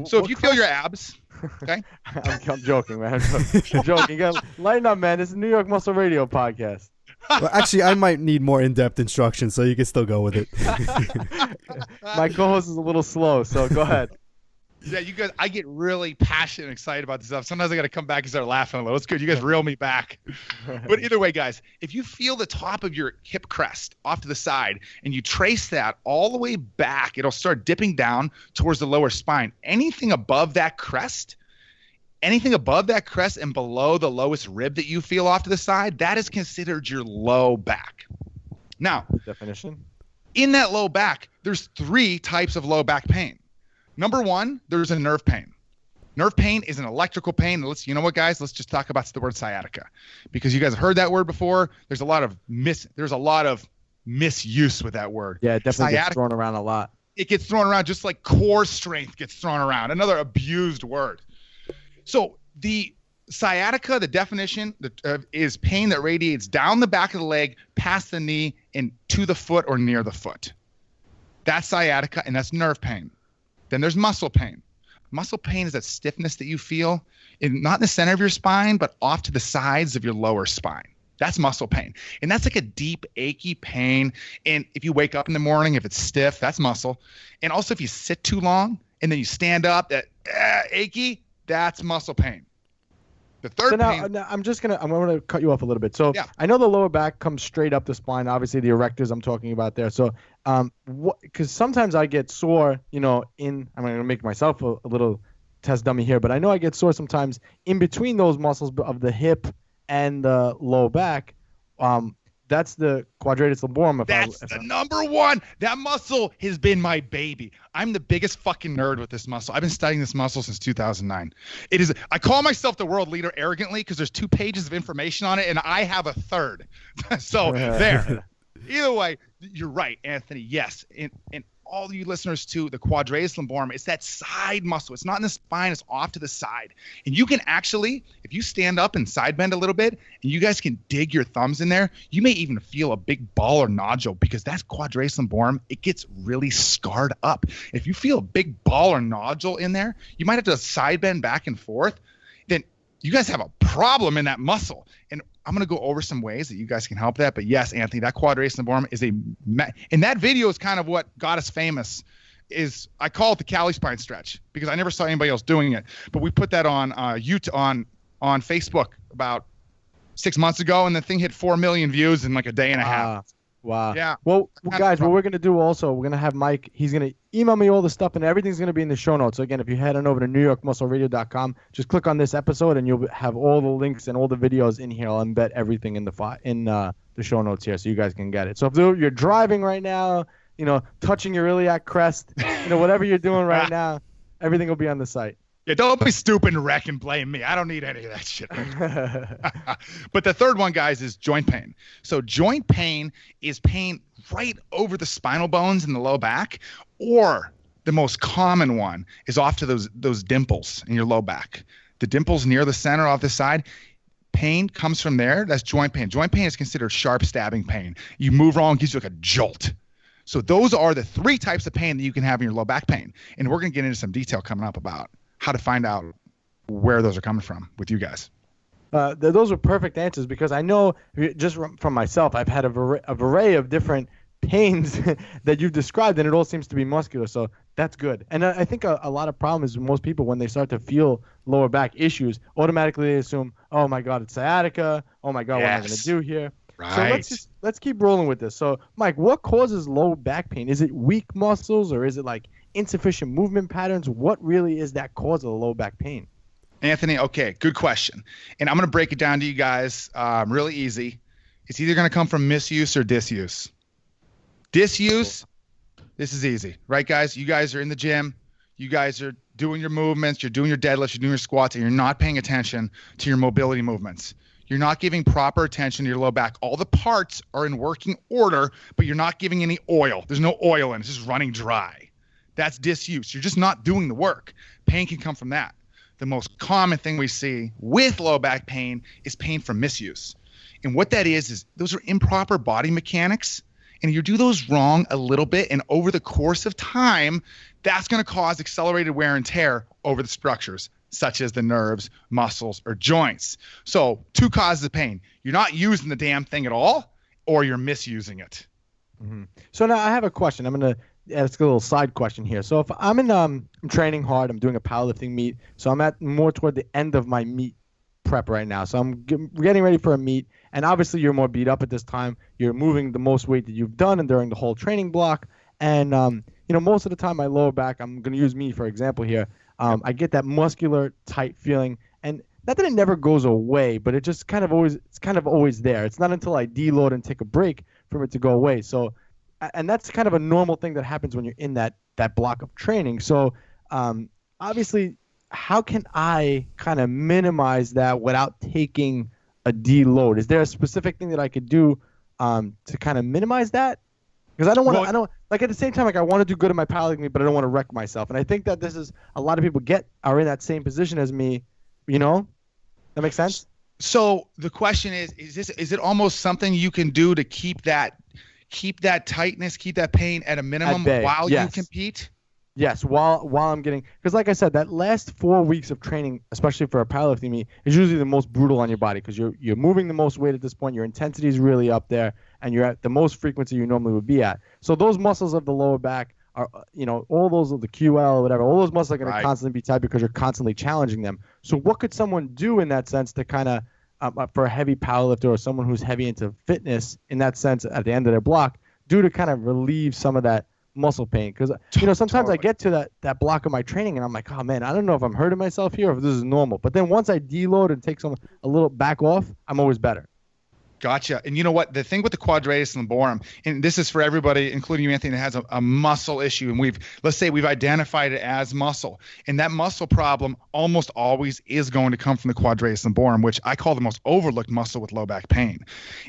So if you feel your abs, okay? I'm joking, man. I'm joking. You gotta lighten up, man. This is New York Muscle Radio podcast. Well, actually, I might need more in-depth instruction, so you can still go with it. My co-host is a little slow, so go ahead. Yeah, you guys, I get really passionate and excited about this stuff. Sometimes I got to come back and start laughing a little. It's good. You guys reel me back. But either way, guys, if you feel the top of your hip crest off to the side and you trace that all the way back, it'll start dipping down towards the lower spine. Anything above that crest and below the lowest rib that you feel off to the side, that is considered your low back. Now, definition. In that low back, there's 3 types of low back pain. Number 1, there's a nerve pain. Nerve pain is an electrical pain. You know what, guys? Let's just talk about the word sciatica, because you guys have heard that word before. There's a lot of misuse with that word. Yeah, it definitely gets thrown around a lot. It gets thrown around just like core strength gets thrown around. Another abused word. So the sciatica, the definition is pain that radiates down the back of the leg, past the knee, and to the foot or near the foot. That's sciatica, and that's nerve pain. Then there's muscle pain. Muscle pain is that stiffness that you feel not in the center of your spine, but off to the sides of your lower spine. That's muscle pain. And that's like a deep, achy pain. And if you wake up in the morning, if it's stiff, that's muscle. And also if you sit too long and then you stand up, that achy, that's muscle pain. The third pain. Now I'm going to cut you off a little bit. So yeah. I know the lower back comes straight up the spine. Obviously the erectors I'm talking about there. So because sometimes I get sore, I'm going to make myself a little test dummy here, but I know I get sore sometimes in between those muscles of the hip and the low back. That's the quadratus lumborum. That's the number 1. That muscle has been my baby. I'm the biggest fucking nerd with this muscle. I've been studying this muscle since 2009. I call myself the world leader arrogantly because there's 2 pages of information on it, and I have a third. So there. Either way, you're right, Anthony. Yes. And all you listeners too, the quadratus lumborum, it's that side muscle. It's not in the spine, it's off to the side. And you can actually, if you stand up and side bend a little bit, and you guys can dig your thumbs in there, you may even feel a big ball or nodule, because that's quadratus lumborum. It gets really scarred up. If you feel a big ball or nodule in there, you might have to side bend back and forth. Then you guys have a problem in that muscle. And I'm going to go over some ways that you guys can help that. But yes, Anthony, that quadratus lumborum is and that video is kind of what got us famous. I call it the Cali spine stretch, because I never saw anybody else doing it. But we put that on YouTube, on Facebook about 6 months ago, and the thing hit 4 million views in like a day and a half. Wow. Yeah. Well, guys, what we're going to do also, we're going to have Mike, he's going to email me all the stuff, and everything's going to be in the show notes. So again, if you head on over to NewYorkMuscleRadio.com, just click on this episode and you'll have all the links and all the videos in here. I'll embed everything in the show notes here so you guys can get it. So if you're driving right now, touching your iliac crest, whatever you're doing right now, everything will be on the site. Yeah, don't be stupid and wreck and blame me. I don't need any of that shit. But the third one, guys, is joint pain. So joint pain is pain right over the spinal bones in the low back, or the most common one is off to those dimples in your low back. The dimples near the center off the side. Pain comes from there. That's joint pain. Joint pain is considered sharp stabbing pain. You move wrong, gives you like a jolt. So those are the 3 types of pain that you can have in your low back pain. And we're going to get into some detail coming up about how to find out where those are coming from with you guys. Those were perfect answers, because I know just from myself, I've had a array of different pains that you've described, and it all seems to be muscular. So that's good. And I think a lot of problem is most people, when they start to feel lower back issues, automatically they assume, oh my God, it's sciatica. Oh my God, What am I going to do here? Right. So let's keep rolling with this. So Mike, what causes low back pain? Is it weak muscles, or is it like insufficient movement patterns? What really is that cause of the low back pain? Anthony, okay, good question. And I'm going to break it down to you guys really easy. It's either going to come from misuse or disuse. Disuse, this is easy, right, guys? You guys are in the gym. You guys are doing your movements. You're doing your deadlifts. You're doing your squats, and you're not paying attention to your mobility movements. You're not giving proper attention to your low back. All the parts are in working order, but you're not giving any oil. There's no oil in it. It's just running dry. That's disuse. You're just not doing the work. Pain can come from that. The most common thing we see with low back pain is pain from misuse. And what that is those are improper body mechanics. And you do those wrong a little bit, and over the course of time, that's going to cause accelerated wear and tear over the structures, such as the nerves, muscles, or joints. So 2 causes of pain. You're not using the damn thing at all, or you're misusing it. Mm-hmm. So now I have a question. I'm going to ask a little side question here. So if I'm training hard, I'm doing a powerlifting meet, so I'm at more toward the end of my meet prep right now. So I'm getting ready for a meet, and obviously you're more beat up at this time. You're moving the most weight that you've done and during the whole training block. And, most of the time my lower back, I'm going to use me for example here. I get that muscular tight feeling, and not that it never goes away, but it just it's kind of always there. It's not until I deload and take a break for it to go away. So, and that's kind of a normal thing that happens when you're in that block of training. So, obviously, how can I kind of minimize that without taking a deload? Is there a specific thing that I could do to kind of minimize that? Because I don't want to, like at the same time, like I want to do good in my powerlifting meet, but I don't want to wreck myself. And I think that this is a lot of people are in that same position as me, That makes sense? So the question is it almost something you can do to keep that tightness, keep that pain at a minimum while you compete? Yes, while I'm getting, because like I said, that last 4 weeks of training, especially for a powerlifting meet, is usually the most brutal on your body because you're moving the most weight at this point. Your intensity is really up there, and you're at the most frequency you normally would be at. So those muscles of the lower back are, all those of the QL or whatever, all those muscles are going to constantly be tight because you're constantly challenging them. So what could someone do in that sense to kind of, for a heavy powerlifter or someone who's heavy into fitness in that sense at the end of their block, do to kind of relieve some of that muscle pain? Because sometimes I get to that block of my training and I'm like, oh man, I don't know if I'm hurting myself here or if this is normal. But then once I deload and take a little back off, I'm always better. Gotcha. And you know what? The thing with the quadratus lumborum, and this is for everybody, including you, Anthony, that has a muscle issue, and let's say we've identified it as muscle, and that muscle problem almost always is going to come from the quadratus lumborum, which I call the most overlooked muscle with low back pain.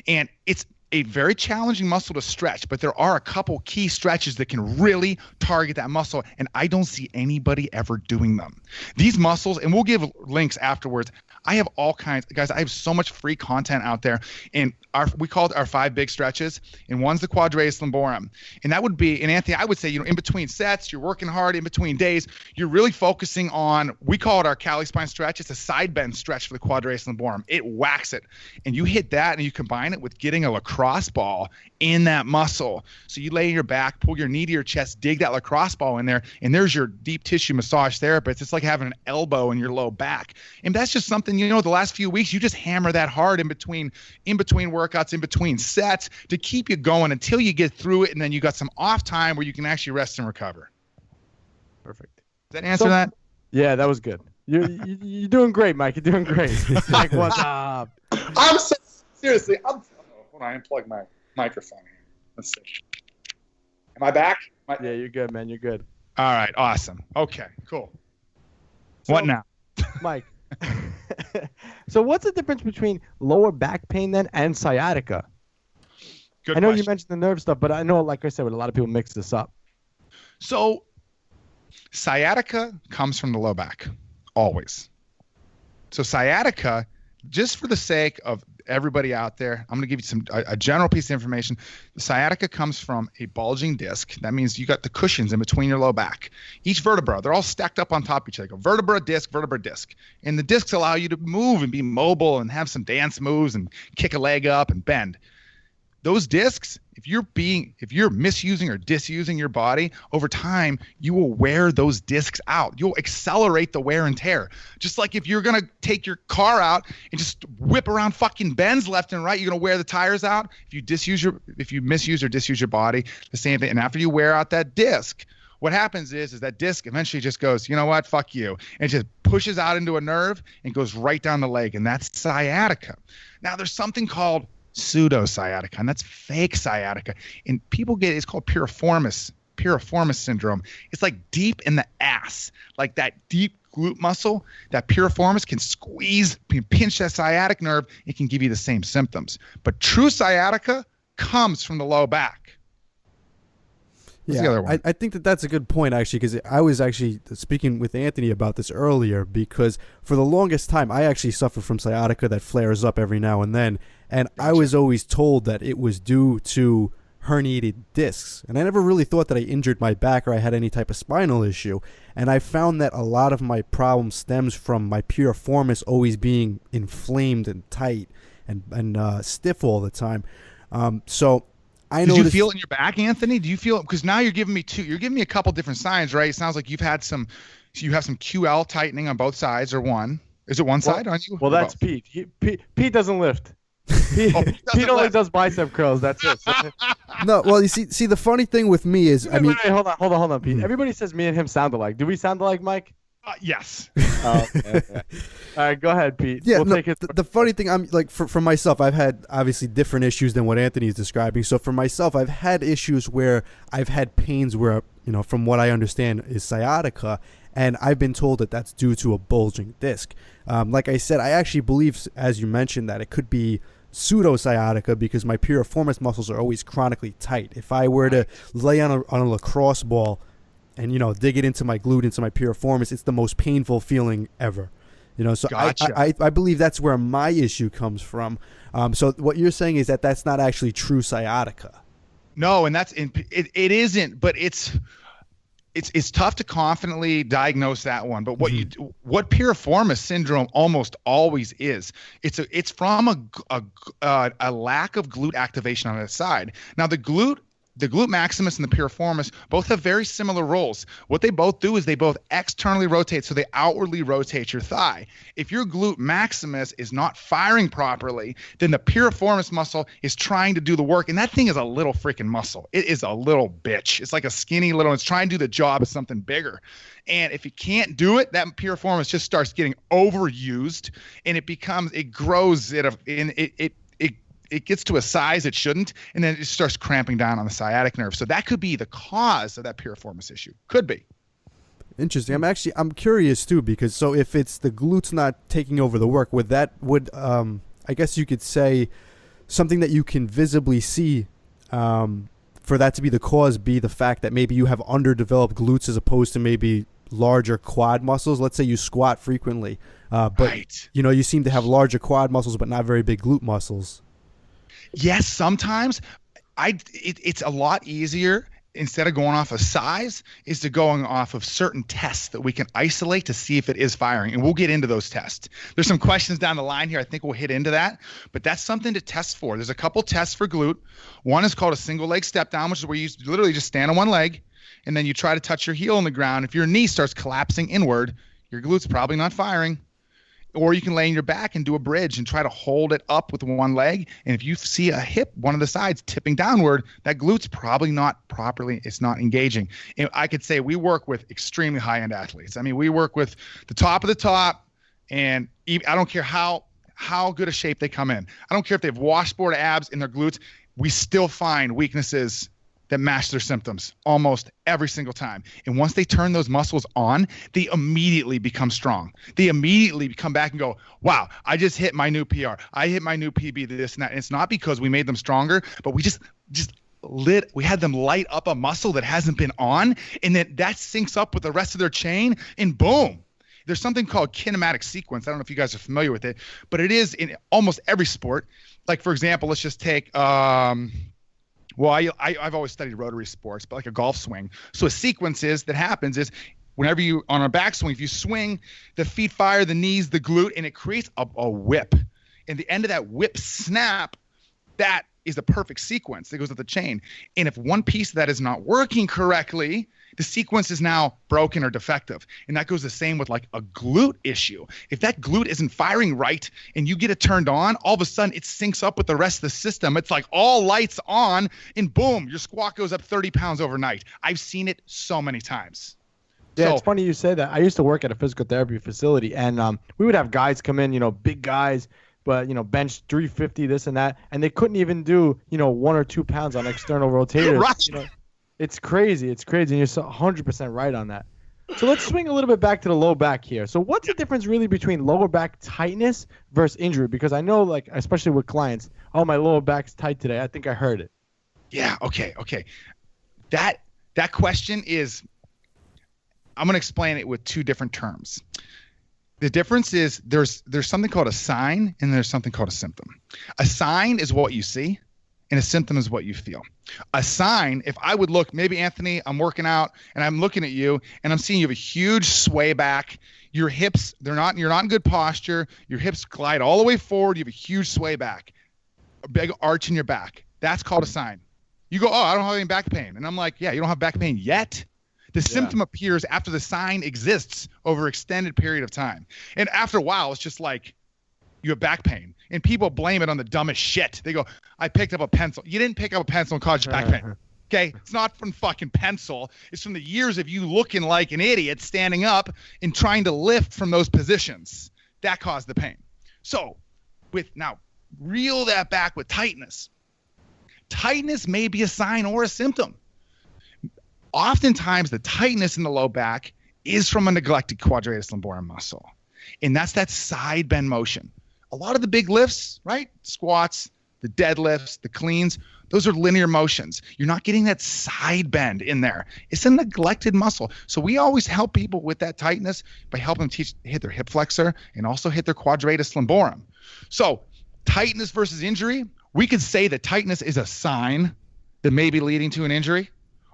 And it's a very challenging muscle to stretch, but there are a couple key stretches that can really target that muscle, and I don't see anybody ever doing them. These muscles, and we'll give links afterwards, I have all kinds, guys, I have so much free content out there, and we call it our 5 big stretches, and one's the quadratus lumborum. And that would be, and Anthony, I would say, in between sets, you're working hard, in between days, you're really focusing on, we call it our Cali spine stretch. It's a side bend stretch for the quadratus lumborum. It whacks it. And you hit that and you combine it with getting a lacrosse ball in that muscle. So you lay your back, pull your knee to your chest, dig that lacrosse ball in there, and there's your deep tissue massage therapist. It's like having an elbow in your low back. And that's just something, the last few weeks, you just hammer that hard in between workouts, in between sets to keep you going until you get through it. And then you got some off time where you can actually rest and recover. Perfect. Does that answer that? Yeah, that was good. You're doing great, Mike. You're doing great. Mike, what's up? I'm seriously, hold on, I unplugged my microphone here. Let's see. Am I back? Yeah, you're good, man. You're good. All right, awesome. Okay, cool. What now? Mike. So what's the difference between lower back pain then and sciatica? Good I know question. you mentioned the nerve stuff, but I know, like I said, a lot of people mix this up. So sciatica comes from the low back, always. So sciatica, just for the sake of everybody out there, I'm going to give you a general piece of information. The sciatica comes from a bulging disc. That means you got the cushions in between your low back. Each vertebra, they're all stacked up on top of each other. Vertebra, disc, vertebra, disc. And the discs allow you to move and be mobile and have some dance moves and kick a leg up and bend. Those discs, if you're misusing or disusing your body, over time, you will wear those discs out. You'll accelerate the wear and tear. Just like if you're going to take your car out and just whip around fucking bends left and right, you're going to wear the tires out. If you misuse or disuse your body, the same thing. And after you wear out that disc, what happens is that disc eventually just goes, you know what, fuck you. And it just pushes out into a nerve and goes right down the leg. And that's sciatica. Now, there's something called pseudo sciatica, and that's fake sciatica, and people it's called piriformis syndrome. It's like deep in the ass, like that deep glute muscle, that piriformis can pinch that sciatic nerve. It can give you the same symptoms, but true sciatica comes from the low back. What's the other one? I think that's a good point, actually, because I was actually speaking with Anthony about this earlier, because for the longest time, I actually suffer from sciatica that flares up every now and then. And I was always told that it was due to herniated discs. And I never really thought that I injured my back or I had any type of spinal issue. And I found that a lot of my problem stems from my piriformis always being inflamed and tight and stiff all the time. So I know. Did you feel it in your back, Anthony? Do you feel, because now you're giving me a couple different signs, right? It sounds like you have some QL tightening on both sides, or one. Is it one side on you? Well, that's Pete. Pete doesn't lift. Pete only does bicep curls. That's it. No, well, you see, the funny thing with me is, wait, hold on, Pete. Everybody says me and him sound alike. Do we sound alike, Mike? Yes. Oh, okay. All right, go ahead, Pete. Yeah, the funny thing, I'm like, for myself, I've had obviously different issues than what Anthony's describing. So for myself, I've had issues where I've had pains where, from what I understand is sciatica, and I've been told that that's due to a bulging disc. Like I said, I actually believe, as you mentioned, that it could be pseudo-sciatica because my piriformis muscles are always chronically tight. If I were to lay on a lacrosse ball and, dig it into my glute, into my piriformis, it's the most painful feeling ever. So Gotcha. I believe that's where my issue comes from. So what you're saying is that that's not actually true sciatica. No, and it isn't, but it's tough to confidently diagnose that one. But what piriformis syndrome almost always is, it's from a lack of glute activation on the side. Now the glute maximus and the piriformis both have very similar roles. What they both do is they both externally rotate, so they outwardly rotate your thigh. If your glute maximus is not firing properly, then the piriformis muscle is trying to do the work, and that thing is a little freaking muscle. It is a little bitch. It's like a skinny little, it's trying to do the job of something bigger. And if it can't do it, that piriformis just starts getting overused, and it grows, it gets to a size it shouldn't, and then it starts cramping down on the sciatic nerve. So that could be the cause of that piriformis issue. Could be. Interesting. I'm curious too, because so if it's the glutes not taking over the work, would I guess you could say something that you can visibly see for that to be the cause be the fact that maybe you have underdeveloped glutes as opposed to maybe larger quad muscles? Let's say you squat frequently, but right. You seem to have larger quad muscles but not very big glute muscles. Yes, sometimes it's a lot easier, instead of going off of size, is to going off of certain tests that we can isolate to see if it is firing. And we'll get into those tests. There's some questions down the line here. I think we'll hit into that, but that's something to test for. There's a couple tests for glute. One is called a single leg step down, which is where you literally just stand on one leg and then you try to touch your heel on the ground. If your knee starts collapsing inward, your glute's probably not firing. Or you can lay on your back and do a bridge and try to hold it up with one leg. And if you see a hip, one of the sides tipping downward, that glute's probably not properly, it's not engaging. And I could say we work with extremely high-end athletes. I mean, we work with the top of the top, and I don't care how good a shape they come in. I don't care if they have washboard abs in their glutes. We still find weaknesses that match their symptoms almost every single time. And once they turn those muscles on, they immediately become strong. They immediately come back and go, wow, I just hit my new PR. I hit my new PB, this and that. And it's not because we made them stronger, but we we had them light up a muscle that hasn't been on, and then that syncs up with the rest of their chain, and boom. There's something called kinematic sequence. I don't know if you guys are familiar with it, but it is in almost every sport. Like, for example, let's just take well, I've always studied rotary sports, but like a golf swing. So a sequence that happens is whenever you, on a backswing, if you swing, the feet fire, the knees, the glute, and it creates a whip. And the end of that whip snap, that is the perfect sequence that goes with the chain. And if one piece of that is not working correctly, the sequence is now broken or defective. And that goes the same with like a glute issue. If that glute isn't firing right and you get it turned on, all of a sudden it syncs up with the rest of the system. It's like all lights on, and boom, your squat goes up 30 pounds overnight. I've seen it so many times. Yeah, it's funny you say that. I used to work at a physical therapy facility, and we would have guys come in, big guys, but, bench 350, this and that, and they couldn't even do, 1 or 2 pounds on external rotators. Right. It's crazy. It's crazy, and you're 100% right on that. So let's swing a little bit back to the low back here. So what's the difference really between lower back tightness versus injury? Because I know, like, especially with clients, oh, my lower back's tight today. I think I heard it. Yeah, okay. That question is, I'm going to explain it with two different terms. The difference is there's something called a sign and there's something called a symptom. A sign is what you see, and a symptom is what you feel. A sign, if I would look, maybe Anthony, I'm working out and I'm looking at you and I'm seeing you have a huge sway back. Your hips, you're not in good posture. Your hips glide all the way forward. You have a huge sway back, a big arch in your back. That's called a sign. You go, oh, I don't have any back pain. And I'm like, yeah, you don't have back pain yet. The symptom appears after the sign exists over extended period of time. And after a while, it's just like you have back pain. And people blame it on the dumbest shit. They go, I picked up a pencil. You didn't pick up a pencil and caused you back pain. Okay? It's not from fucking pencil. It's from the years of you looking like an idiot standing up and trying to lift from those positions. That caused the pain. So now reel that back with tightness. Tightness may be a sign or a symptom. Oftentimes, the tightness in the low back is from a neglected quadratus lumborum muscle. And that's that side bend motion. A lot of the big lifts, right? Squats, the deadlifts, the cleans, those are linear motions. You're not getting that side bend in there. It's a neglected muscle. So we always help people with that tightness by helping them hit their hip flexor and also hit their quadratus lumborum. So tightness versus injury, we could say that tightness is a sign that may be leading to an injury,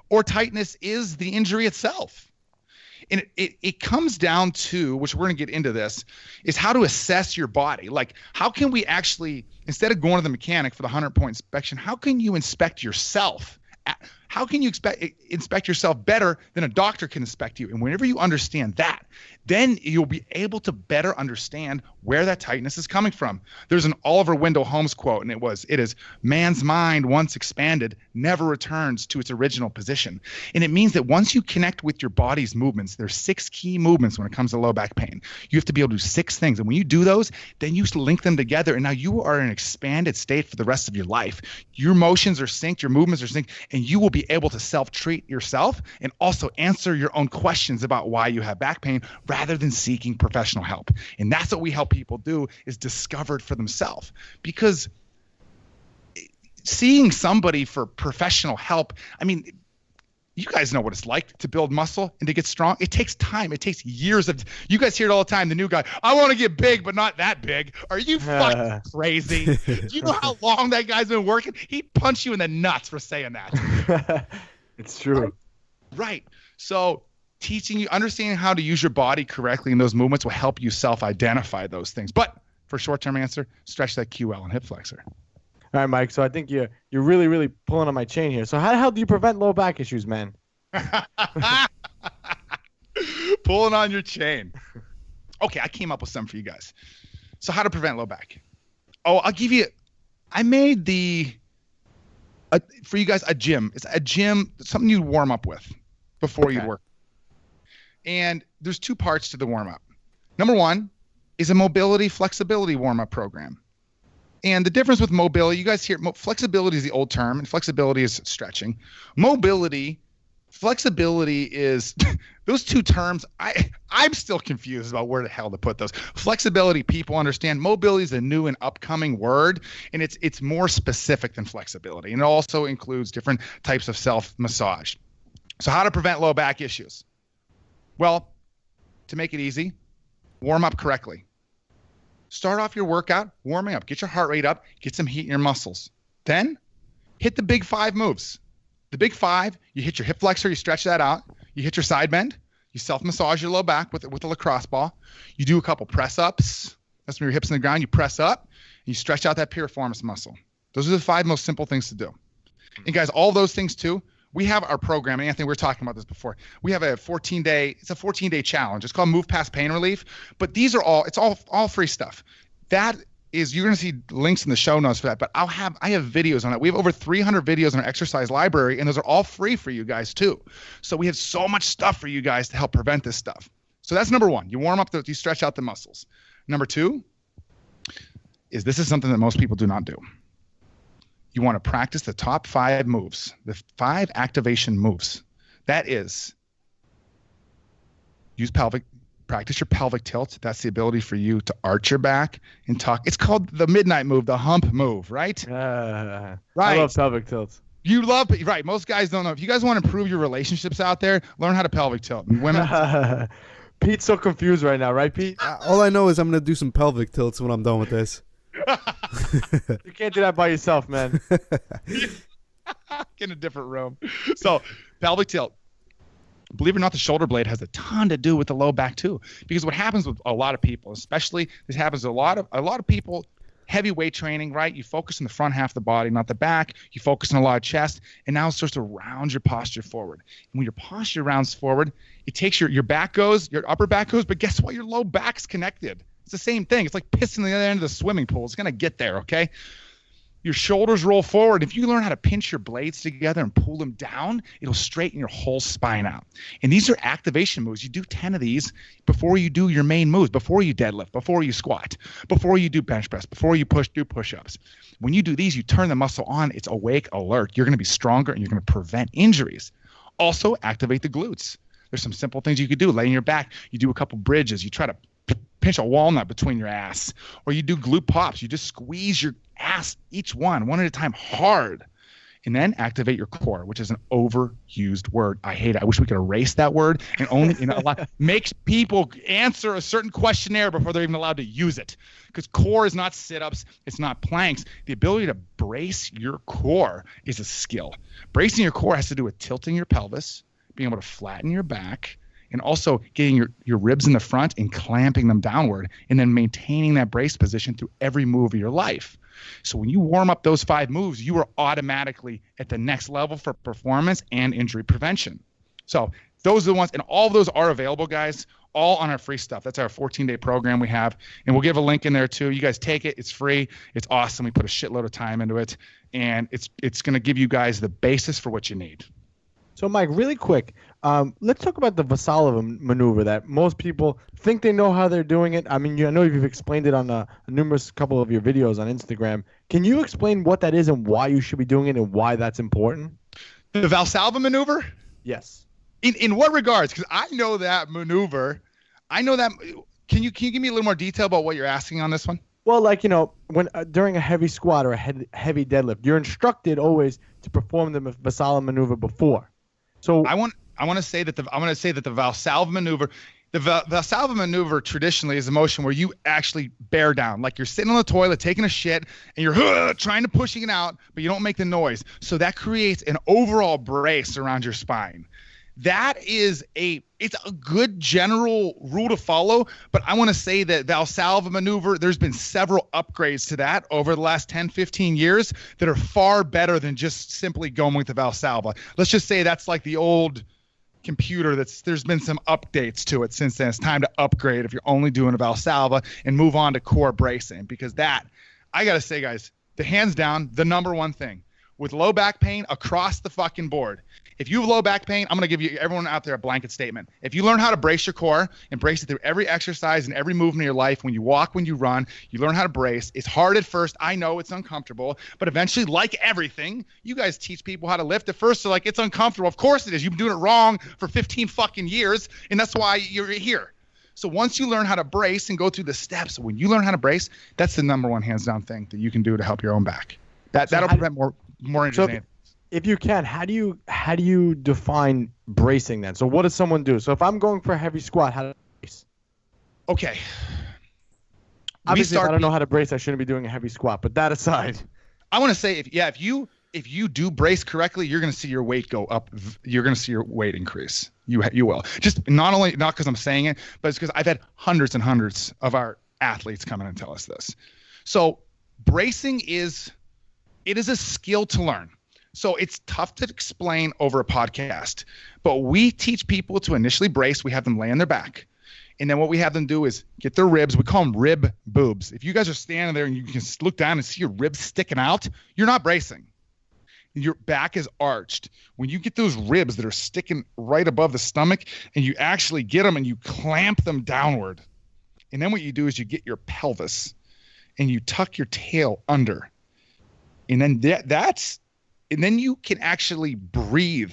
or tightness is the injury itself. And it comes down to, which we're going to get into this, is how to assess your body. Like, how can we actually, instead of going to the mechanic for the 100-point inspection, how can you inspect yourself? How can you inspect yourself better than a doctor can inspect you? And whenever you understand that, then you'll be able to better understand where that tightness is coming from. There's an Oliver Wendell Holmes quote, and it is, man's mind once expanded never returns to its original position. And it means that once you connect with your body's movements, there's 6 key movements when it comes to low back pain. You have to be able to do 6 things. And when you do those, then you link them together. And now you are in an expanded state for the rest of your life. Your motions are synced, your movements are synced, and you will be able to self-treat yourself and also answer your own questions about why you have back pain rather than seeking professional help. And that's what we help people do, is discover it for themselves. Because seeing somebody for professional help, I mean, you guys know what it's like to build muscle and to get strong. It takes time. It takes years of, you guys hear it all the time, the new guy, I want to get big, but not that big. Are you fucking crazy? Do you know how long that guy's been working? He'd punch you in the nuts for saying that. It's true. Right. So teaching you, understanding how to use your body correctly in those movements will help you self-identify those things. But for short-term answer, stretch that QL and hip flexor. All right, Mike. So I think you're really, really pulling on my chain here. So how the hell do you prevent low back issues, man? Pulling on your chain. Okay, I came up with some for you guys. So how to prevent low back? Oh, I'll give you. I made for you guys a gym. It's a gym, something you warm up with before you work. And there's 2 parts to the warm up. Number 1 is a mobility flexibility warm up program. And the difference with mobility, you guys hear flexibility is the old term, and flexibility is stretching. Flexibility is those 2 terms. I'm still confused about where the hell to put those. Flexibility, people understand. Mobility is a new and upcoming word, and it's more specific than flexibility. And it also includes different types of self-massage. So how to prevent low back issues? Well, to make it easy, warm up correctly. Start off your workout warming up. Get your heart rate up. Get some heat in your muscles. Then hit the big 5 moves. The big 5, you hit your hip flexor, you stretch that out. You hit your side bend. You self-massage your low back with a lacrosse ball. You do a couple press-ups. That's when your hips in the ground. You press up, and you stretch out that piriformis muscle. Those are the 5 most simple things to do. And guys, all those things too, we have our program, and Anthony, we were talking about this before. We have a 14-day challenge. It's called Move Past Pain Relief. But these are all free stuff. That is, you're going to see links in the show notes for that, but I have videos on it. We have over 300 videos in our exercise library, and those are all free for you guys too. So we have so much stuff for you guys to help prevent this stuff. So that's number 1. You warm up, you stretch out the muscles. Number 2 is, this is something that most people do not do. You want to practice the top 5 moves, the 5 activation moves. That is, practice your pelvic tilt. That's the ability for you to arch your back and talk. It's called the midnight move, the hump move, right? Right. I Right. love pelvic tilts. You love, right. Most guys don't know. If you guys want to improve your relationships out there, learn how to pelvic tilt. And women, Pete's so confused right now, right, Pete? All I know is I'm going to do some pelvic tilts when I'm done with this. You can't do that by yourself, man. In a different room. So, pelvic tilt. Believe it or not, the shoulder blade has a ton to do with the low back too. Because what happens with a lot of people, especially this happens to a lot of people, heavy weight training, right? You focus on the front half of the body, not the back. You focus on a lot of chest, and now it starts to round your posture forward. And when your posture rounds forward, it takes your back goes, your upper back goes, but guess what? Your low back's connected. It's the same thing. It's like pissing the other end of the swimming pool. It's gonna get there, okay? Your shoulders roll forward. If you learn how to pinch your blades together and pull them down, it'll straighten your whole spine out. And these are activation moves. You do 10 of these before you do your main moves, before you deadlift, before you squat, before you do bench press, before you do push-ups. When you do these, you turn the muscle on. It's awake, alert. You're going to be stronger, and you're going to prevent injuries. Also, activate the glutes. There's some simple things you could do. Lay on your back. You do a couple bridges. You try to pinch a walnut between your ass, or you do glute pops. You just squeeze your ass, each one at a time, hard, and then activate your core, which is an overused word. I hate it. I wish we could erase that word and only makes people answer a certain questionnaire before they're even allowed to use it. Because core is not sit-ups, it's not planks. The ability to brace your core is a skill. Bracing your core has to do with tilting your pelvis, being able to flatten your back, and also getting your ribs in the front and clamping them downward, and then maintaining that brace position through every move of your life. So when you warm up those 5 moves, you are automatically at the next level for performance and injury prevention. So those are the ones, and all of those are available, guys, all on our free stuff. That's our 14-day program we have, and we'll give a link in there too. You guys take it. It's free. It's awesome. We put a shitload of time into it, and it's going to give you guys the basis for what you need. So, Mike, really quick, let's talk about the Wasilisin maneuver that most people think they know how they're doing it. I mean, I know you've explained it on a numerous couple of your videos on Instagram. Can you explain what that is and why you should be doing it and why that's important? The Wasilisin maneuver? Yes. In what regards? Because I know that maneuver. I know that. Can you give me a little more detail about what you're asking on this one? Well, like, when during a heavy squat or a heavy deadlift, you're instructed always to perform the Wasilisin maneuver before. So I want to say that the Valsalva maneuver, the Valsalva maneuver traditionally is a motion where you actually bear down, like you're sitting on the toilet taking a shit and you're trying to pushing it out, but you don't make the noise. So that creates an overall brace around your spine. It's a good general rule to follow, but I want to say that Valsalva maneuver, there's been several upgrades to that over the last 10, 15 years that are far better than just simply going with the Valsalva. Let's just say that's like the old computer there's been some updates to it since then. It's time to upgrade if you're only doing a Valsalva and move on to core bracing, because that, I got to say, guys, the hands down, the number one thing with low back pain across the fucking board. If you have low back pain, I'm going to give everyone out there a blanket statement. If you learn how to brace your core and brace it through every exercise and every movement of your life, when you walk, when you run, you learn how to brace. It's hard at first. I know it's uncomfortable, but eventually, like everything, you guys teach people how to lift. At first, they're like, it's uncomfortable. Of course it is. You've been doing it wrong for 15 fucking years, and that's why you're here. So once you learn how to brace and go through the steps, when you learn how to brace, that's the number one hands down thing that you can do to help your own back. That'll prevent more injuries. So if you can, how do you define bracing then? So what does someone do? So if I'm going for a heavy squat, how do I brace? Okay. Obviously, if I don't know how to brace, I shouldn't be doing a heavy squat. But that aside, I want to say if you do brace correctly, you're going to see your weight go up. You're going to see your weight increase. You will. Just not because I'm saying it, but it's because I've had hundreds and hundreds of our athletes come in and tell us this. So bracing is a skill to learn. So it's tough to explain over a podcast, but we teach people to initially brace. We have them lay on their back. And then what we have them do is get their ribs. We call them rib boobs. If you guys are standing there and you can look down and see your ribs sticking out, you're not bracing. Your back is arched. When you get those ribs that are sticking right above the stomach and you actually get them and you clamp them downward. And then what you do is you get your pelvis and you tuck your tail under. And then and then you can actually breathe.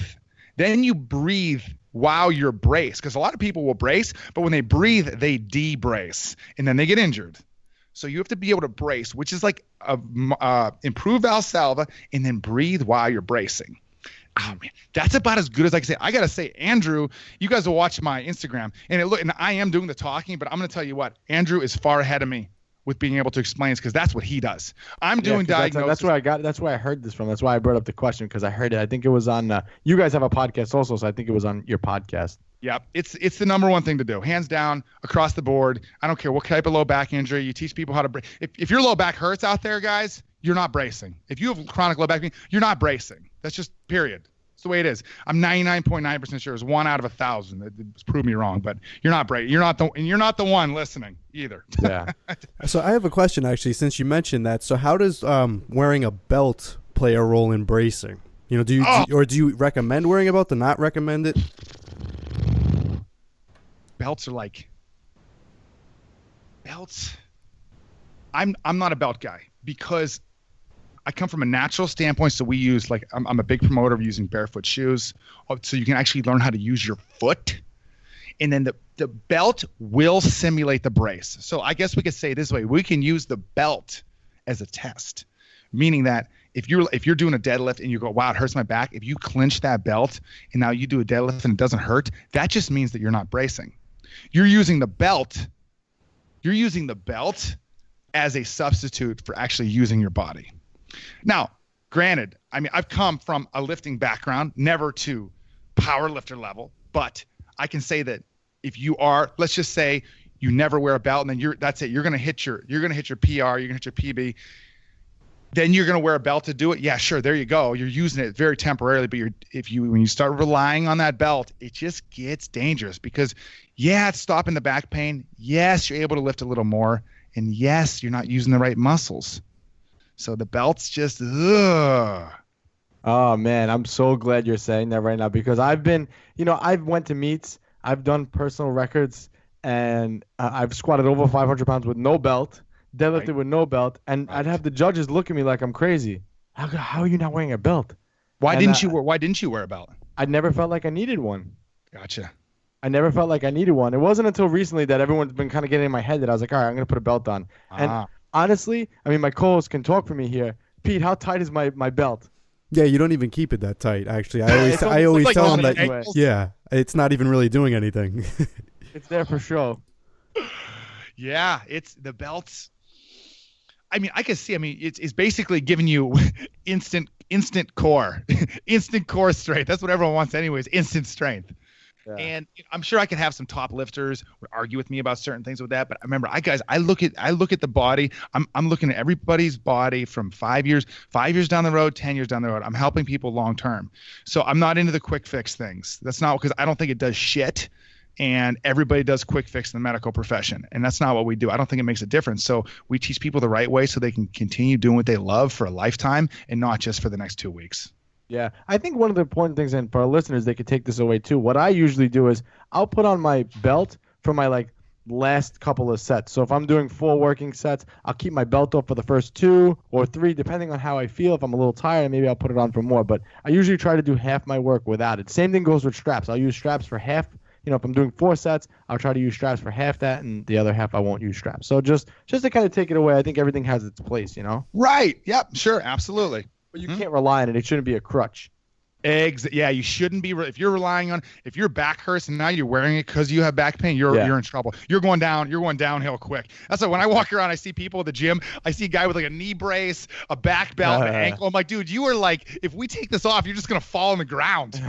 Then you breathe while you're braced, because a lot of people will brace, but when they breathe, they de-brace, and then they get injured. So you have to be able to brace, which is like improve Valsalva, and then breathe while you're bracing. Oh man, that's about as good as I can say. I gotta say, Andrew, you guys will watch my Instagram, and I am doing the talking, but I'm gonna tell you what, Andrew is far ahead of me with being able to explain this because that's what he does. I'm doing diagnosis. That's where I heard this from. That's why I brought up the question because I heard it. I think it was on. You guys have a podcast also, so I think it was on your podcast. Yeah, it's the number one thing to do, hands down, across the board. I don't care what type of low back injury. You teach people how to brace. If your low back hurts out there, guys, you're not bracing. If you have chronic low back pain, you're not bracing. That's just period. It's the way it is. I'm 99.9% sure it's 1 out of 1,000. It's proved me wrong, but you're not bracing. You're not the one listening either. Yeah. So I have a question actually, since you mentioned that. So how does wearing a belt play a role in bracing? You know, do you recommend wearing a belt or not recommend it? Belts. I'm not a belt guy because I come from a natural standpoint. So we use I'm a big promoter of using barefoot shoes, so you can actually learn how to use your foot, and then the belt will simulate the brace. So I guess we could say it this way: we can use the belt as a test, meaning that if you're doing a deadlift and you go, wow, it hurts my back. If you clinch that belt and now you do a deadlift and it doesn't hurt, that just means that you're not bracing. You're using the belt as a substitute for actually using your body. Now, granted, I mean, I've come from a lifting background, never to power lifter level, but I can say that if you are, let's just say you never wear a belt and then that's it. You're going to hit your PR, you're going to hit your PB. Then you're going to wear a belt to do it. Yeah, sure. There you go. You're using it very temporarily, but when you start relying on that belt, it just gets dangerous because it's stopping the back pain. Yes, you're able to lift a little more, and yes, you're not using the right muscles. So the belt's just ugh. Oh man, I'm so glad you're saying that right now because I've went to meets, I've done personal records, and I've squatted over 500 pounds with no belt. Deadlifted with no belt, and I'd have the judges look at me like I'm crazy. How are you not wearing a belt? Why didn't you wear a belt? I never felt like I needed one. Gotcha. I never felt like I needed one. It wasn't until recently that everyone's been kind of getting in my head that I was like, all right, I'm going to put a belt on. And honestly, I mean, my co-host can talk for me here. Pete, how tight is my belt? Yeah, you don't even keep it that tight, actually. I always tell them that, it's not even really doing anything. It's there for show. Yeah, it's the belts. I mean, I can see. I mean, it's basically giving you instant core, instant core strength. That's what everyone wants, anyways. Instant strength. Yeah. And I'm sure I could have some top lifters argue with me about certain things with that. But remember, I look at the body. I'm looking at everybody's body from 5 years down the road, 10 years down the road. I'm helping people long term. So I'm not into the quick fix things. That's not because I don't think it does shit. And everybody does quick fix in the medical profession. And that's not what we do. I don't think it makes a difference. So we teach people the right way so they can continue doing what they love for a lifetime and not just for the next 2 weeks. Yeah. I think one of the important things, and for our listeners, they could take this away too. What I usually do is I'll put on my belt for my last couple of sets. So if I'm doing 4 working sets, I'll keep my belt up for the first 2 or 3, depending on how I feel. If I'm a little tired, maybe I'll put it on for more. But I usually try to do half my work without it. Same thing goes with straps. I'll use straps for half. If I'm doing 4 sets, I'll try to use straps for half that, and the other half I won't use straps. So just to kind of take it away, I think everything has its place, Right. Yep. Sure. Absolutely. But you can't rely on it. It shouldn't be a crutch. Yeah, you shouldn't be. If you're relying on, if your back hurts and now you're wearing it because you have back pain, you're in trouble. You're going downhill quick. That's why when I walk around, I see people at the gym. I see a guy with a knee brace, a back belt, an ankle. I'm like, dude, you are if we take this off, you're just gonna fall on the ground.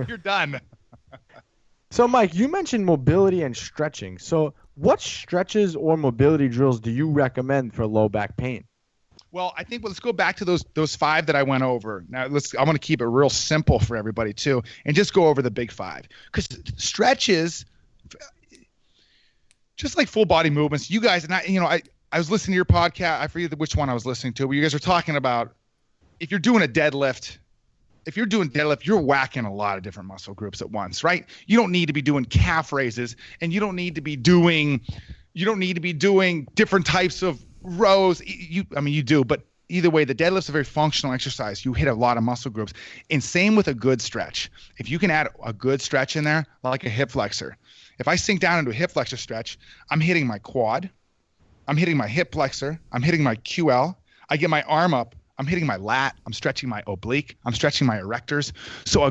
You're done. So, Mike, you mentioned mobility and stretching. So what stretches or mobility drills do you recommend for low back pain? Well, I think let's go back to those 5 that I went over. Now, I'm going to keep it real simple for everybody, too, and just go over the big 5. Because stretches, just like full body movements, you guys, and I was listening to your podcast. I forget which one I was listening to, but you guys were talking about if you're doing a deadlift, you're whacking a lot of different muscle groups at once, right? You don't need to be doing calf raises, and you don't need to be doing different types of rows. You do, but either way, the deadlift's a very functional exercise. You hit a lot of muscle groups, and same with a good stretch. If you can add a good stretch in there, like a hip flexor. If I sink down into a hip flexor stretch, I'm hitting my quad, I'm hitting my hip flexor, I'm hitting my QL. I get my arm up, I'm hitting my lat. I'm stretching my oblique. I'm stretching my erectors. So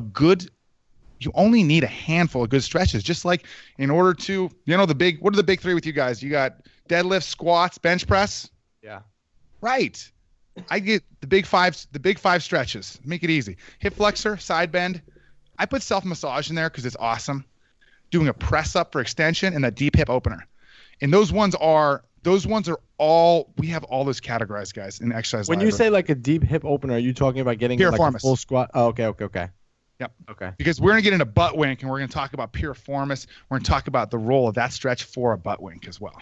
you only need a handful of good stretches, just like in order to, what are the big three with you guys? You got deadlift, squats, bench press. Yeah. Right. I get the big five stretches. Make it easy. Hip flexor, side bend. I put self-massage in there because it's awesome. Doing a press up for extension and that deep hip opener. And those ones are all, we have all those categorized, guys, in exercise When library. you say like a deep hip opener, are you talking about getting like a full squat? Oh, okay. Yep. Okay. Because we're going to get into butt wink, and we're going to talk about piriformis. We're going to talk about the role of that stretch for a butt wink as well.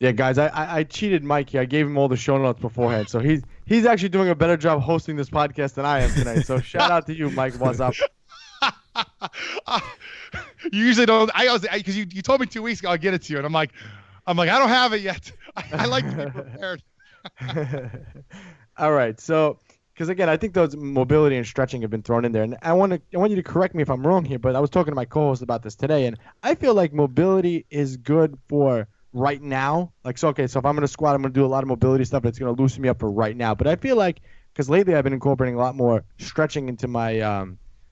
Yeah, guys, I cheated Mike here. I gave him all the show notes beforehand, so he's actually doing a better job hosting this podcast than I am tonight. So shout out to you, Mike. What's up? You usually don't. Because you told me 2 weeks ago I'll get it to you, and I'm like I don't have it yet. I like to be prepared. All right, so because again, I think those mobility and stretching have been thrown in there, and I want you to correct me if I'm wrong here. But I was talking to my co-host about this today, and I feel like mobility is good for right now. Like, so if I'm going to squat, I'm going to do a lot of mobility stuff. It's going to loosen me up for right now. But I feel like, because lately I've been incorporating a lot more stretching into my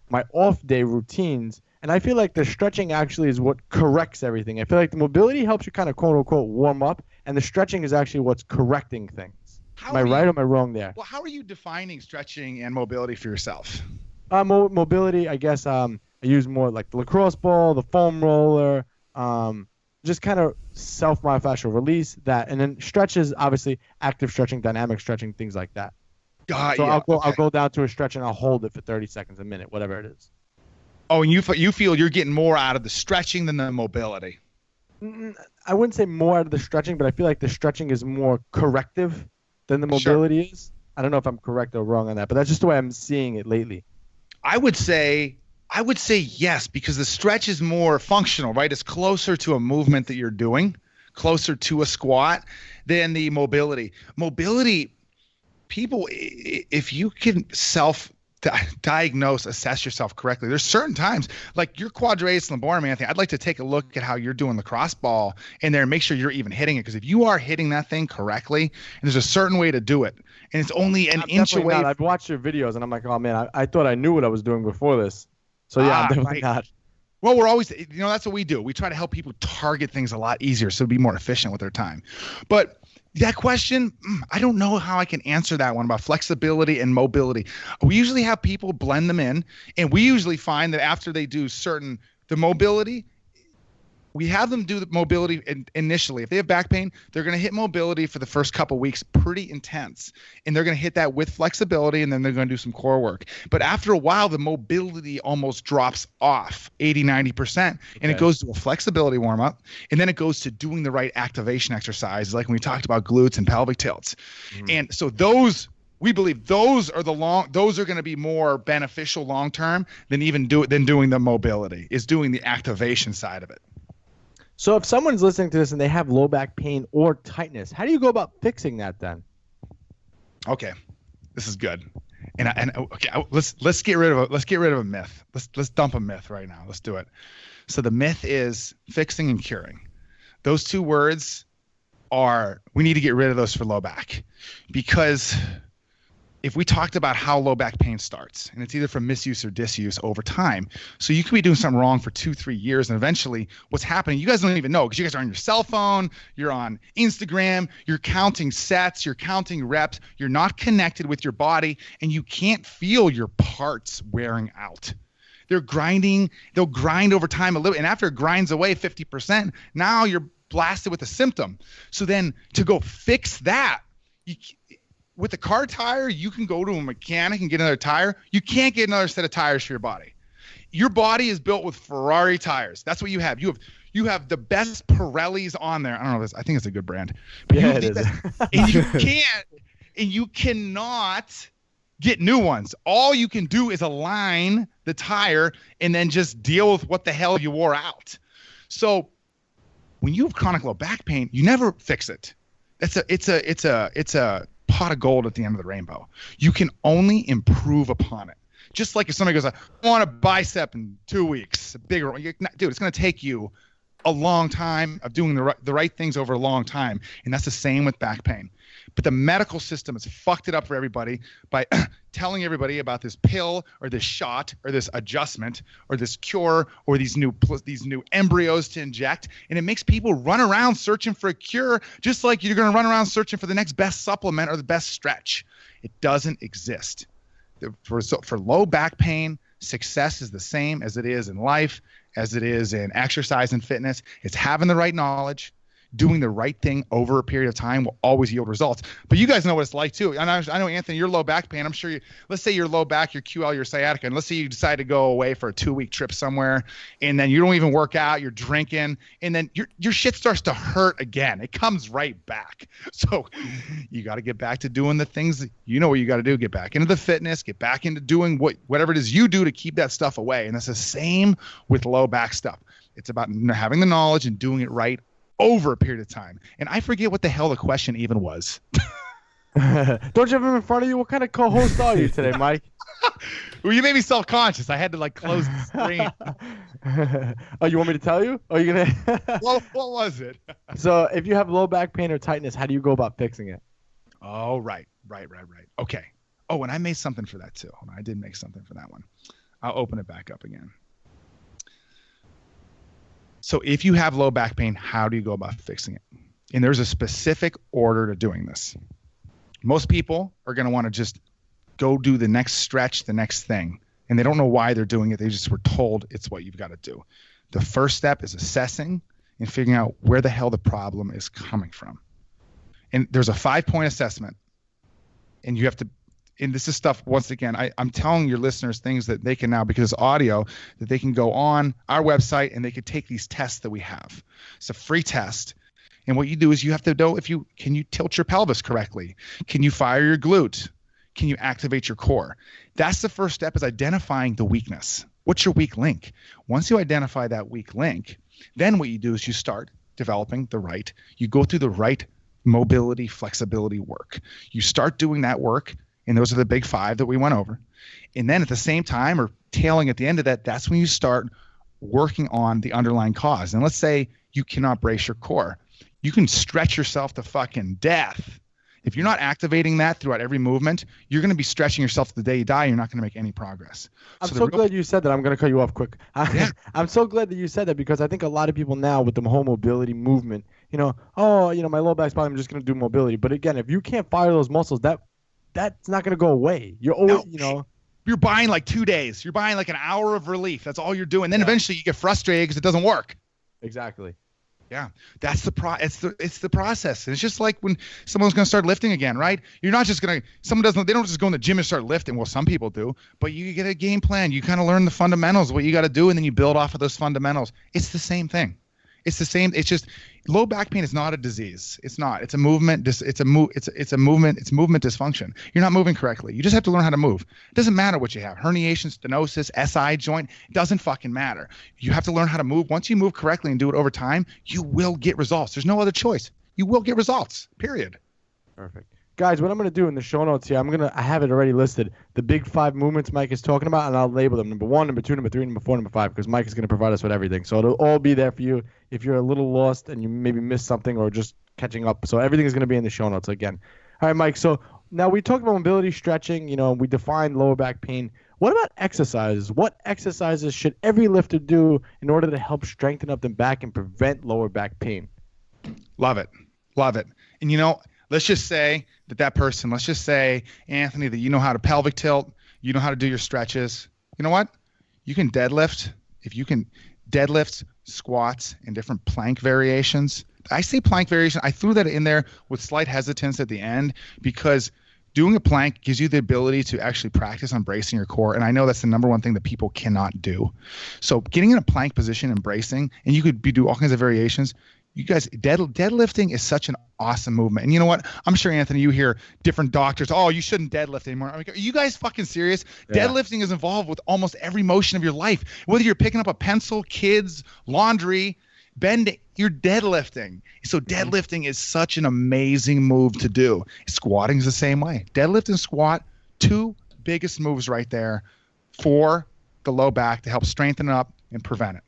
my off day routines, and I feel like the stretching actually is what corrects everything. I feel like the mobility helps you kind of quote unquote warm up, and the stretching is actually what's correcting things. Am I right or am I wrong there? Well, how are you defining stretching and mobility for yourself? Mobility, I guess I use more like the lacrosse ball, the foam roller, just kind of self-myofascial release that, and then stretches, obviously active stretching, dynamic stretching, things like that. So yeah, I'll go down to a stretch and I'll hold it for 30 seconds, a minute, whatever it is. Oh, and you feel you're getting more out of the stretching than the mobility? I wouldn't say more out of the stretching, but I feel like the stretching is more corrective than the mobility is. I don't know if I'm correct or wrong on that, but that's just the way I'm seeing it lately. I would say yes, because the stretch is more functional, right? It's closer to a movement that you're doing, closer to a squat than the mobility. Mobility, people, if you can self-diagnose, assess yourself correctly, there's certain times, like your quadratus lumborum, Anthony, I'd like to take a look at how you're doing the cross ball in there and make sure you're even hitting it. Because if you are hitting that thing correctly, and there's a certain way to do it, and it's only an inch away. I've watched your videos, and I'm like, oh, man, I thought I knew what I was doing before this. So, yeah, I'm definitely not. Well, we're always, that's what we do. We try to help people target things a lot easier so be more efficient with their time. But that question, I don't know how I can answer that one about flexibility and mobility. We usually have people blend them in, and we usually find that after they do the mobility, we have them do the mobility initially. If they have back pain, they're going to hit mobility for the first couple weeks pretty intense, and they're going to hit that with flexibility, and then they're going to do some core work. But after a while, the mobility almost drops off 80-90%, and it goes to a flexibility warm-up, and then it goes to doing the right activation exercises, like when we talked about glutes and pelvic tilts. And so we believe those are going to be more beneficial long term than doing the mobility, is doing the activation side of it. So if someone's listening to this and they have low back pain or tightness, how do you go about fixing that then? Okay, this is good. Let's get rid of a myth. Let's dump a myth right now. Let's do it. So the myth is fixing and curing. Those two words we need to get rid of those for low back, because if we talked about how low back pain starts, and it's either from misuse or disuse over time. So you could be doing something wrong for 2-3 years, and eventually what's happening, you guys don't even know, because you guys are on your cell phone, you're on Instagram, you're counting sets, you're counting reps, you're not connected with your body, and you can't feel your parts wearing out. They'll grind over time a little, and after it grinds away 50%, now you're blasted with a symptom. So then to go fix that, with the car tire, you can go to a mechanic and get another tire. You can't get another set of tires for your body. Your body is built with Ferrari tires. That's what you have. You have the best Pirellis on there. I don't know this. I think it's a good brand. But yeah, it is. And you cannot get new ones. All you can do is align the tire and then just deal with what the hell you wore out. So when you have chronic low back pain, you never fix it. It's a pot of gold at the end of the rainbow. You can only improve upon it. Just like if somebody goes, I want a bicep in 2 weeks, a bigger one. Dude, it's going to take you a long time, of doing the right things over a long time. And that's the same with back pain. But the medical system has fucked it up for everybody by telling everybody about this pill or this shot or this adjustment or this cure or these new embryos to inject. And it makes people run around searching for a cure, just like you're going to run around searching for the next best supplement or the best stretch. It doesn't exist. For low back pain, success is the same as it is in life, as it is in exercise and fitness. It's having the right knowledge. Doing the right thing over a period of time will always yield results. But you guys know what it's like too. And I know, Anthony, you're low back pain. I'm sure let's say you're low back, your QL, your sciatica, and let's say you decide to go away for a 2-week trip somewhere, and then you don't even work out, you're drinking, and then your shit starts to hurt again. It comes right back. So you got to get back to doing the things that you know what you got to do. Get back into the fitness, get back into doing whatever it is you do to keep that stuff away. And that's the same with low back stuff. It's about having the knowledge and doing it right over a period of time. And I forget what the hell the question even was. Don't you have him in front of you? What kind of co-host are you today, Mike? Well, you made me self-conscious. I had to close the screen. Oh, you want me to tell you? Are you gonna? What was it? So if you have low back pain or tightness, how do you go about fixing it? Oh, right. Okay. Oh, and I made something for that too. I did make something for that one. I'll open it back up again. So if you have low back pain, how do you go about fixing it? And there's a specific order to doing this. Most people are going to want to just go do the next stretch, the next thing. And they don't know why they're doing it. They just were told it's what you've got to do. The first step is assessing and figuring out where the hell the problem is coming from. And there's a 5-point assessment. And you have to, and this is stuff, once again, I'm telling your listeners things that they can now, because it's audio, that they can go on our website and they could take these tests that we have. It's a free test. And what you do is you have to know can you tilt your pelvis correctly? Can you fire your glute? Can you activate your core? That's the first step, is identifying the weakness. What's your weak link? Once you identify that weak link, then what you do is you start developing you go through the right mobility, flexibility work. You start doing that work. And those are the big 5 that we went over. And then at the same time, or tailing at the end of that, that's when you start working on the underlying cause. And let's say you cannot brace your core. You can stretch yourself to fucking death. If you're not activating that throughout every movement, you're going to be stretching yourself to the day you die. You're not going to make any progress. I'm so glad you said that. I'm going to cut you off quick. I'm so glad that you said that, because I think a lot of people now with the whole mobility movement, my low back's problem, I'm just going to do mobility. But again, if you can't fire those muscles, that's not going to go away. You're always, you're buying 2 days. You're buying an hour of relief. That's all you're doing. Then eventually you get frustrated because it doesn't work. Exactly. Yeah, that's it's the process. And it's just like when someone's going to start lifting again, right? You're not just going to, they don't just go in the gym and start lifting. Well, some people do, but you get a game plan. You kind of learn the fundamentals, what you got to do, and then you build off of those fundamentals. It's the same thing. It's the same. It's just low back pain is not a disease. It's not. It's a movement. It's a movement dysfunction. You're not moving correctly. You just have to learn how to move. It doesn't matter what you have. Herniation, stenosis, SI joint. It doesn't fucking matter. You have to learn how to move. Once you move correctly and do it over time, you will get results. There's no other choice. You will get results. Period. Perfect. Guys, what I'm going to do in the show notes here, I have it already listed, the big 5 movements Mike is talking about, and I'll label them number 1, number 2, number 3, number 4, number 5, because Mike is going to provide us with everything. So it'll all be there for you if you're a little lost and you maybe missed something or just catching up. So everything is going to be in the show notes again. All right, Mike, so now we talked about mobility, stretching, we defined lower back pain. What about exercises? What exercises should every lifter do in order to help strengthen up the back and prevent lower back pain? Love it. And let's just say that person, let's just say, Anthony, that you know how to pelvic tilt, you know how to do your stretches. You know what? You can deadlift. If you can deadlift, squats, and different plank variations. I say plank variation. I threw that in there with slight hesitance at the end because doing a plank gives you the ability to actually practice on bracing your core. And I know that's the number one thing that people cannot do. So getting in a plank position and bracing, and you could do all kinds of variations. You guys, deadlifting is such an awesome movement. And you know what? I'm sure, Anthony, you hear different doctors, oh, you shouldn't deadlift anymore. Are you guys fucking serious? Yeah. Deadlifting is involved with almost every motion of your life. Whether you're picking up a pencil, kids, laundry, bending, you're deadlifting. So deadlifting is such an amazing move to do. Squatting is the same way. Deadlift and squat, 2 biggest moves right there for the low back to help strengthen it up and prevent it.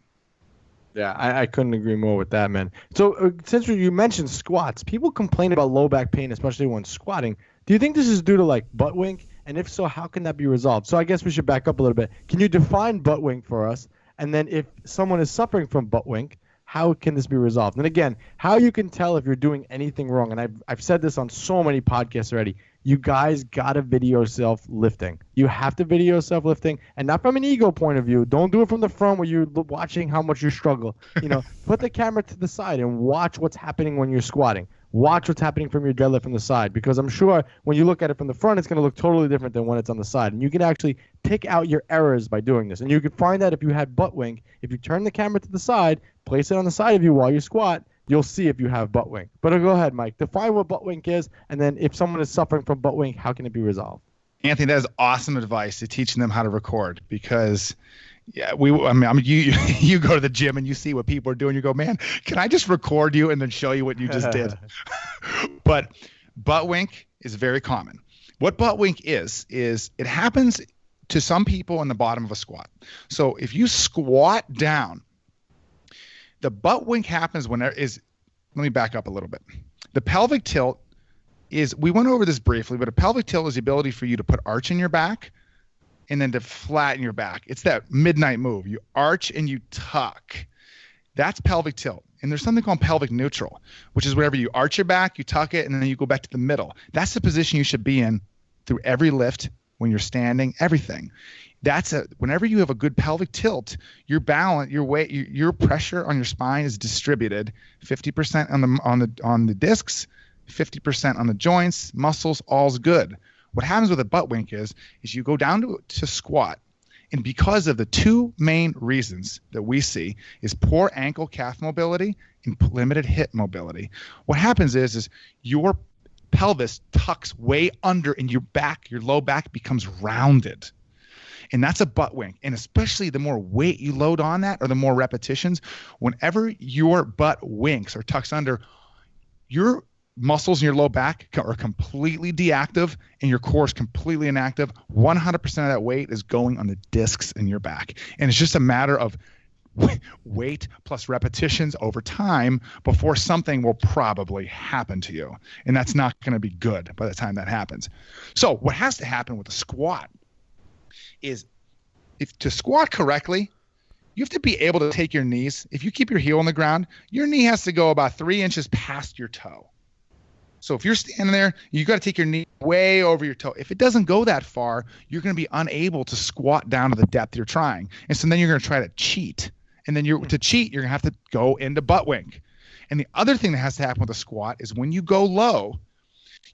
Yeah, I couldn't agree more with that, man. So since you mentioned squats, people complain about low back pain, especially when squatting. Do you think this is due to like butt wink? And if so, how can that be resolved? So I guess we should back up a little bit. Can you define butt wink for us? And then if someone is suffering from butt wink, how can this be resolved? And again, how you can tell if you're doing anything wrong. And I've said this on so many podcasts already. You guys got to video yourself lifting. You have to video yourself lifting, and not from an ego point of view. Don't do it from the front where you're watching how much you struggle. Put the camera to the side and watch what's happening when you're squatting. Watch what's happening from your deadlift from the side, because I'm sure when you look at it from the front, it's going to look totally different than when it's on the side. And you can actually pick out your errors by doing this. And you can find that if you had butt wink, if you turn the camera to the side, place it on the side of you while you squat, you'll see if you have butt wink. But go ahead, Mike. Define what butt wink is, and then if someone is suffering from butt wink, how can it be resolved? Anthony, that is awesome advice to teaching them how to record, because you go to the gym and you see what people are doing. You go, man, can I just record you and then show you what you just did? But butt wink is very common. What butt wink is it happens to some people in the bottom of a squat. So if you squat down, the butt wink happens let me back up a little bit. The pelvic tilt we went over this briefly, but a pelvic tilt is the ability for you to put arch in your back and then to flatten your back. It's that midnight move. You arch and you tuck. That's pelvic tilt. And there's something called pelvic neutral, which is wherever you arch your back, you tuck it, and then you go back to the middle. That's the position you should be in through every lift, when you're standing, everything. Whenever you have a good pelvic tilt, your balance, your weight, your pressure on your spine is distributed 50% on the discs, 50% on the joints, muscles, all's good. What happens with a butt wink is you go down to squat, and because of the two main reasons that we see is poor ankle calf mobility and limited hip mobility, what happens is your pelvis tucks way under, and your low back becomes rounded. And that's a butt wink. And especially the more weight you load on that, or the more repetitions, whenever your butt winks or tucks under, your muscles in your low back are completely deactive and your core is completely inactive. 100% of that weight is going on the discs in your back. And it's just a matter of weight plus repetitions over time before something will probably happen to you. And that's not going to be good by the time that happens. So what has to happen with a squat is, if to squat correctly, you have to be able to take your knees. If you keep your heel on the ground, your knee has to go about 3 inches past your toe. So if you're standing there, you got to take your knee way over your toe. If it doesn't go that far, you're going to be unable to squat down to the depth you're trying. And so then you're going to try to cheat. And then to cheat, you're going to have to go into butt wink. And the other thing that has to happen with a squat is when you go low,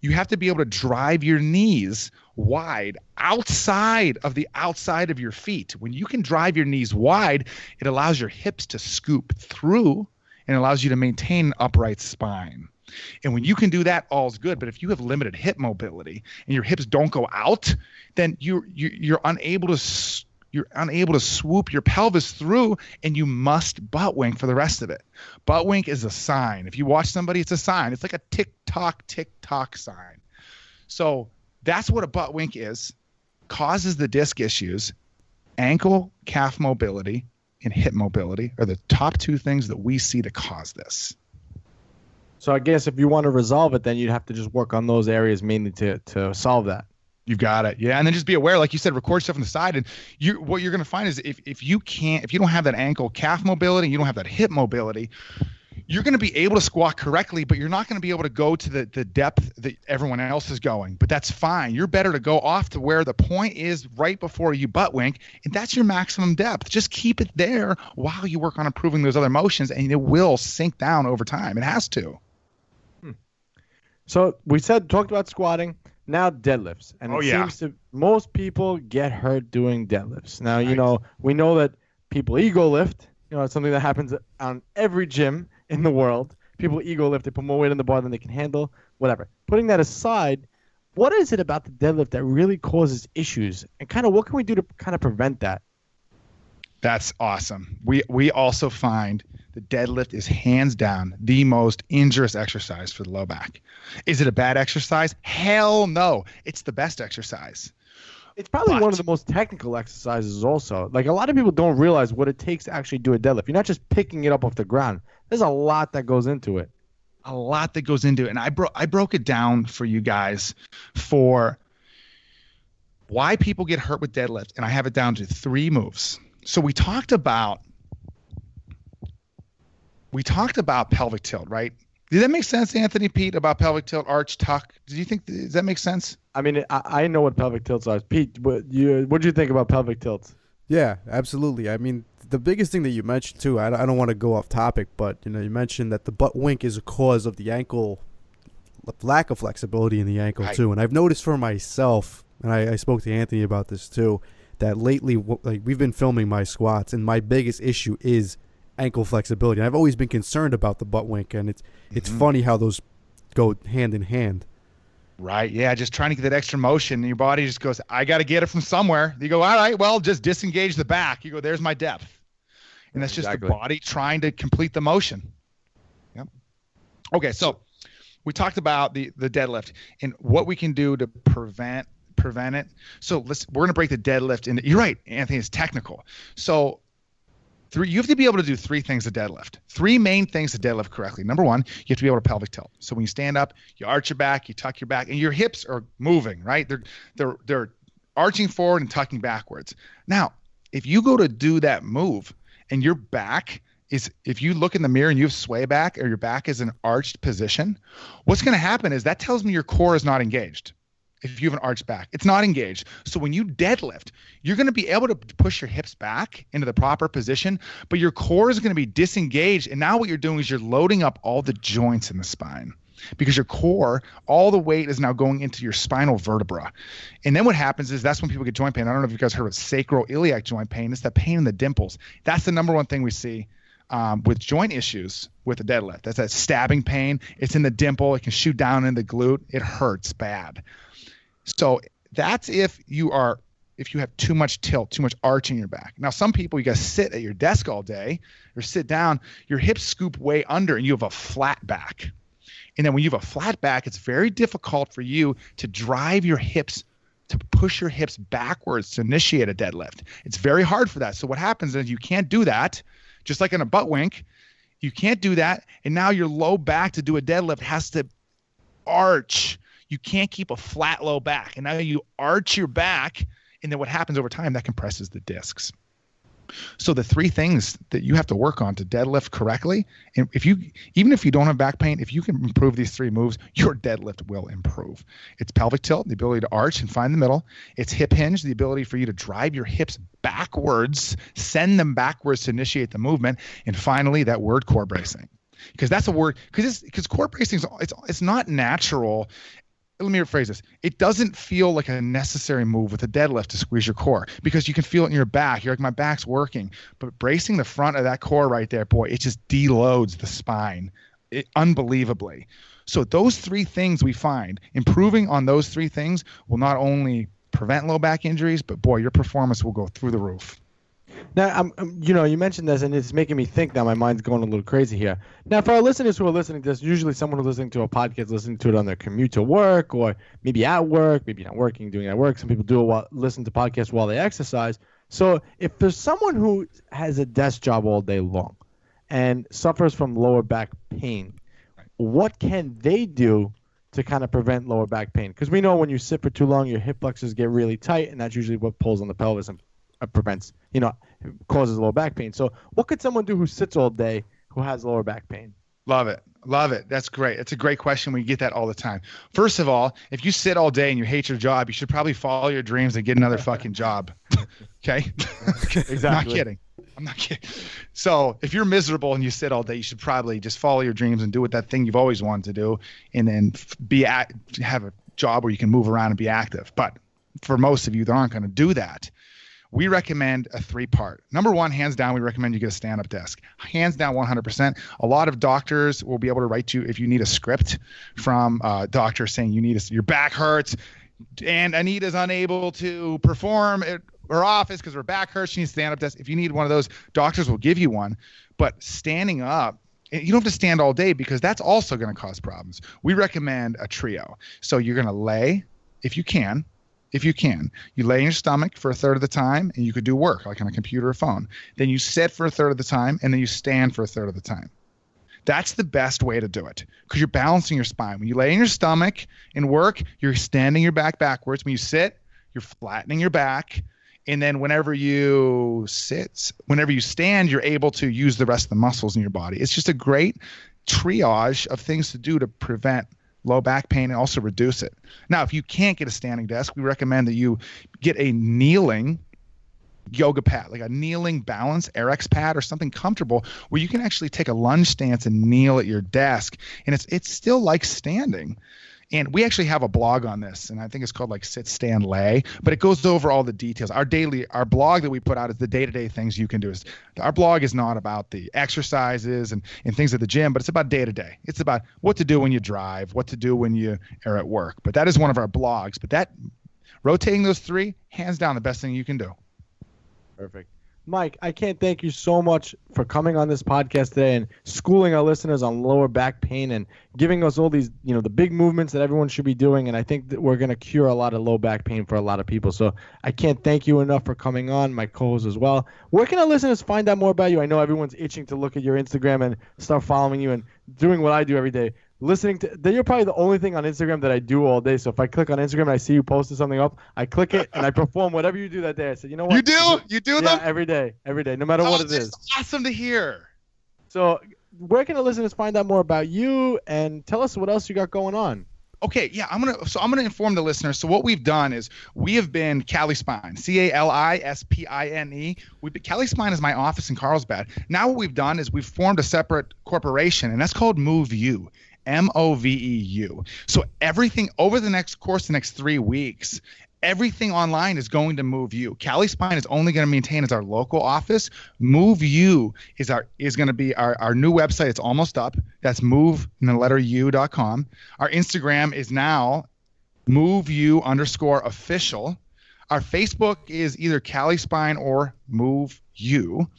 you have to be able to drive your knees wide outside of your feet. When you can drive your knees wide, it allows your hips to scoop through and allows you to maintain an upright spine. And when you can do that, all's good. But if you have limited hip mobility and your hips don't go out, then you're unable to swoop your pelvis through, and you must butt wink for the rest of it. Butt wink is a sign. If you watch somebody, it's a sign. It's like a tick-tock sign. So that's what a butt wink is. Causes the disc issues. Ankle, calf mobility, and hip mobility are the top two things that we see to cause this. So I guess if you want to resolve it, then you'd have to just work on those areas mainly to solve that. You've got it. Yeah. And then just be aware, like you said, record stuff on the side. And what you're going to find is if you don't have that ankle calf mobility, you don't have that hip mobility, you're going to be able to squat correctly, but you're not going to be able to go to the depth that everyone else is going. But that's fine. You're better to go off to where the point is right before you butt wink, and that's your maximum depth. Just keep it there while you work on improving those other motions, and it will sink down over time. It has to. So we talked about squatting. Now deadlifts. And seems to most people get hurt doing deadlifts. Now, we know that people ego lift. It's something that happens on every gym in the world. People ego lift. They put more weight on the bar than they can handle. Whatever. Putting that aside, what is it about the deadlift that really causes issues? And kind of what can we do to kind of prevent that? That's awesome. We also find the deadlift is hands down the most injurious exercise for the low back. Is it a bad exercise? Hell no. It's the best exercise. It's probably one of the most technical exercises also. Like, a lot of people don't realize what it takes to actually do a deadlift. You're not just picking it up off the ground. There's a lot that goes into it. A lot that goes into it. And I broke it down for you guys for why people get hurt with deadlift. And I have it down to 3 moves. So we talked about pelvic tilt, right? Did that make sense, Anthony, Pete, about pelvic tilt, arch, tuck? Does that make sense? I mean, I know what pelvic tilts are. Pete, what do you think about pelvic tilts? Yeah, absolutely. I mean, the biggest thing that you mentioned too, I don't want to go off topic, but you mentioned that the butt wink is a cause of the ankle, lack of flexibility in the ankle too. And I've noticed for myself, and I spoke to Anthony about this too, that lately, like, we've been filming my squats, and my biggest issue is ankle flexibility. And I've always been concerned about the butt wink, and it's funny how those go hand in hand. Right. Yeah. Just trying to get that extra motion, and your body just goes, I got to get it from somewhere. You go, all right, well, just disengage the back. You go, there's my depth. And that's just the body trying to complete the motion. Yep. Okay. So we talked about the deadlift and what we can do to prevent it. So we're going to break the deadlift into, you're right, Anthony, it's technical. So you have to be able to do 3 things to deadlift. 3 main things to deadlift correctly. Number 1, you have to be able to pelvic tilt. So when you stand up, you arch your back, you tuck your back, and your hips are moving, right? They're arching forward and tucking backwards. Now, if you go to do that move and your back is, if you look in the mirror and you have sway back or your back is in arched position, what's going to happen is that tells me your core is not engaged. If you have an arched back, it's not engaged. So when you deadlift, you're going to be able to push your hips back into the proper position, but your core is going to be disengaged. And now what you're doing is you're loading up all the joints in the spine, because your core, all the weight is now going into your spinal vertebra. And then what happens is that's when people get joint pain. I don't know if you guys heard of sacroiliac joint pain. It's the pain in the dimples. That's the number one thing we see with joint issues with the deadlift. That's that stabbing pain. It's in the dimple. It can shoot down in the glute. It hurts bad. So that's if you have too much tilt, too much arch in your back. Now, some people, you got to sit at your desk all day or sit down, your hips scoop way under and you have a flat back. And then when you have a flat back, it's very difficult for you to drive your hips, to push your hips backwards to initiate a deadlift. It's very hard for that. So what happens is you can't do that, just like in a butt wink. You can't do that. And now your low back to do a deadlift has to arch. You can't keep a flat low back. And now you arch your back, and then what happens over time, that compresses the discs. So the 3 things that you have to work on to deadlift correctly, and even if you don't have back pain, if you can improve these 3 moves, your deadlift will improve. It's pelvic tilt, the ability to arch and find the middle. It's hip hinge, the ability for you to drive your hips backwards, send them backwards to initiate the movement. And finally, that word, core bracing. Because that's a word, because core bracing, it's not natural. Let me rephrase this. It doesn't feel like a necessary move with a deadlift to squeeze your core, because you can feel it in your back. You're like, my back's working. But bracing the front of that core right there, boy, it just deloads the spine unbelievably. So those 3 things we find, improving on those 3 things will not only prevent low back injuries, but boy, your performance will go through the roof. Now, you mentioned this, and it's making me think now. My mind's going a little crazy here. Now, for our listeners who are listening to this, usually someone who's listening to a podcast, listening to it on their commute to work, or maybe at work, maybe not working, doing it at work. Some people do listen to podcasts while they exercise. So if there's someone who has a desk job all day long and suffers from lower back pain, what can they do to kind of prevent lower back pain? Because we know when you sit for too long, your hip flexors get really tight, and that's usually what pulls on the pelvis and prevents, causes lower back pain. So what could someone do who sits all day who has lower back pain? Love it. That's great. It's a great question. We get that all the time. First of all, if you sit all day and you hate your job, you should probably follow your dreams and get another fucking job. Okay? Exactly. I'm not kidding. So if you're miserable and you sit all day, you should probably just follow your dreams and do that thing you've always wanted to do, and then have a job where you can move around and be active. But for most of you that aren't going to do that, we recommend a 3-part. Number 1, hands down, we recommend you get a stand-up desk. Hands down, 100%. A lot of doctors will be able to write you, if you need a script from a doctor saying your back hurts and Anita's unable to perform at her office because her back hurts, she needs a stand-up desk. If you need one of those, doctors will give you one. But standing up, you don't have to stand all day, because that's also going to cause problems. We recommend a trio. So you're going to lay, if you can, if you can. You lay in your stomach for a third of the time, and you could do work like on a computer or phone. Then you sit for a third of the time, and then you stand for a third of the time. That's the best way to do it because you're balancing your spine. When you lay in your stomach and work, you're standing your back backwards. When you sit, you're flattening your back. And then whenever you stand, you're able to use the rest of the muscles in your body. It's just a great triage of things to do to prevent low back pain and also reduce it. Now, if you can't get a standing desk, we recommend that you get a kneeling yoga pad, like a kneeling balance RX pad or something comfortable where you can actually take a lunge stance and kneel at your desk. And it's still like standing. And we actually have a blog on this, and I think it's called like Sit, Stand, Lay, but it goes over all the details. Our blog that we put out is the day-to-day things you can do. Our blog is not about the exercises and things at the gym, but it's about day-to-day. It's about what to do when you drive, what to do when you are at work. But that is one of our blogs. But that rotating those three, hands down, the best thing you can do. Perfect. Mike, I can't thank you so much for coming on this podcast today and schooling our listeners on lower back pain and giving us all these, the big movements that everyone should be doing. And I think that we're going to cure a lot of low back pain for a lot of people. So I can't thank you enough for coming on, my co-host as well. Where can our listeners find out more about you? I know everyone's itching to look at your Instagram and start following you and doing what I do every day. Then you're probably the only thing on Instagram that I do all day. So if I click on Instagram and I see you posted something up, I click it and I perform whatever you do that day. I said, you know what? You do them? Yeah, every day, no matter what it is. Awesome to hear. So where can the listeners find out more about you and tell us what else you got going on? Okay, yeah, I'm gonna inform the listeners. So what we've done is we have been Cali Spine, CALISPINE. Cali Spine is my office in Carlsbad. Now what we've done is we've formed a separate corporation, and that's called Move You. MOVEU. So everything over the next 3 weeks, everything online is going to Move You. Cali Spine is only going to maintain as our local office. Move You is going to be our new website. It's almost up. That's move.u.com. Our Instagram is now MoveU_official. Our Facebook is either Cali Spine or Move You.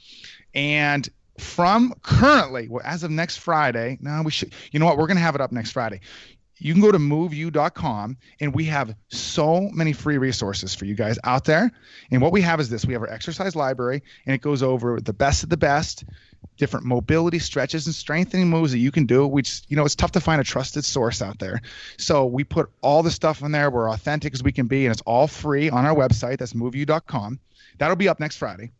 And from currently, as of next Friday, we're going to have it up next Friday. You can go to moveu.com, and we have so many free resources for you guys out there. And what we have is this. We have our exercise library, and it goes over the best of the best, different mobility stretches and strengthening moves that you can do, which, it's tough to find a trusted source out there. So we put all the stuff in there. We're authentic as we can be, and it's all free on our website. That's moveu.com. That'll be up next Friday.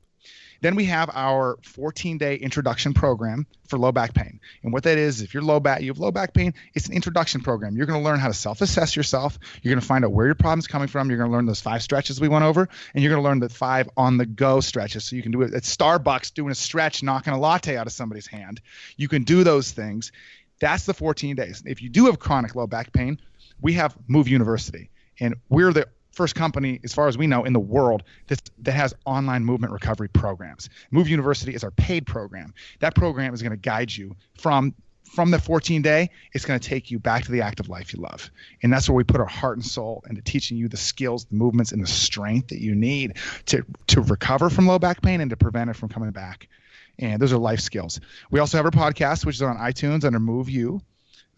Then we have our 14-day introduction program for low back pain. And what that is, if you have low back pain, it's an introduction program. You're going to learn how to self-assess yourself. You're going to find out where your problem's coming from. You're going to learn those 5 stretches we went over, and you're going to learn the 5 on-the-go stretches. So you can do it at Starbucks, doing a stretch, knocking a latte out of somebody's hand. You can do those things. That's the 14 days. If you do have chronic low back pain, we have Move University, and we're the first company, as far as we know, in the world that has online movement recovery programs. Move University is our paid program. That program is going to guide you from the 14-day. It's going to take you back to the active life you love. And that's where we put our heart and soul into teaching you the skills, the movements, and the strength that you need to recover from low back pain and to prevent it from coming back. And those are life skills. We also have our podcast, which is on iTunes under Move You.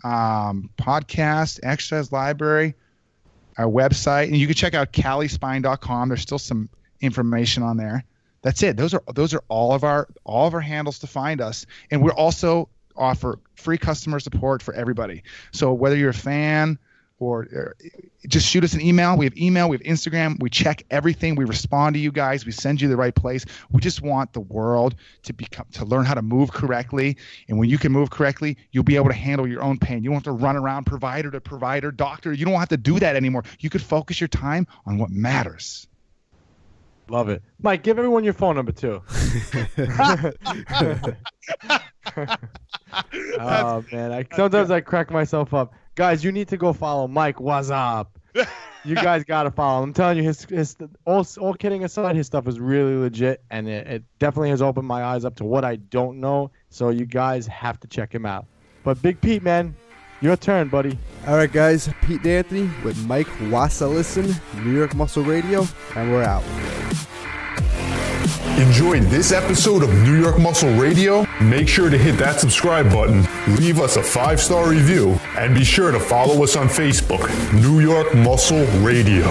Podcast, exercise library, our website, and you can check out calispine.com. There's still some information on there. That's it. Those are all of our handles to find us, and we also offer free customer support for everybody. So whether you're a fan or just shoot us an email. We have Instagram. We check everything. We respond to you guys. We send you the right place. We just want the world to learn how to move correctly. And when you can move correctly, you'll be able to handle your own pain. You don't have to run around provider to provider, doctor. You don't have to do that anymore. You could focus your time on what matters. Love it. Mike, give everyone your phone number too. Oh, man. Sometimes I crack myself up. Guys, you need to go follow Mike Wasilisin. You guys got to follow him. I'm telling you, his all kidding aside, his stuff is really legit, and it definitely has opened my eyes up to what I don't know. So you guys have to check him out. But Big Pete, man, your turn, buddy. All right, guys. Pete D'Anthony with Mike Wasilisin, New York Muscle Radio, and we're out. Enjoyed this episode of New York Muscle Radio? Make sure to hit that subscribe button, leave us a 5-star review, and be sure to follow us on Facebook, New York Muscle Radio.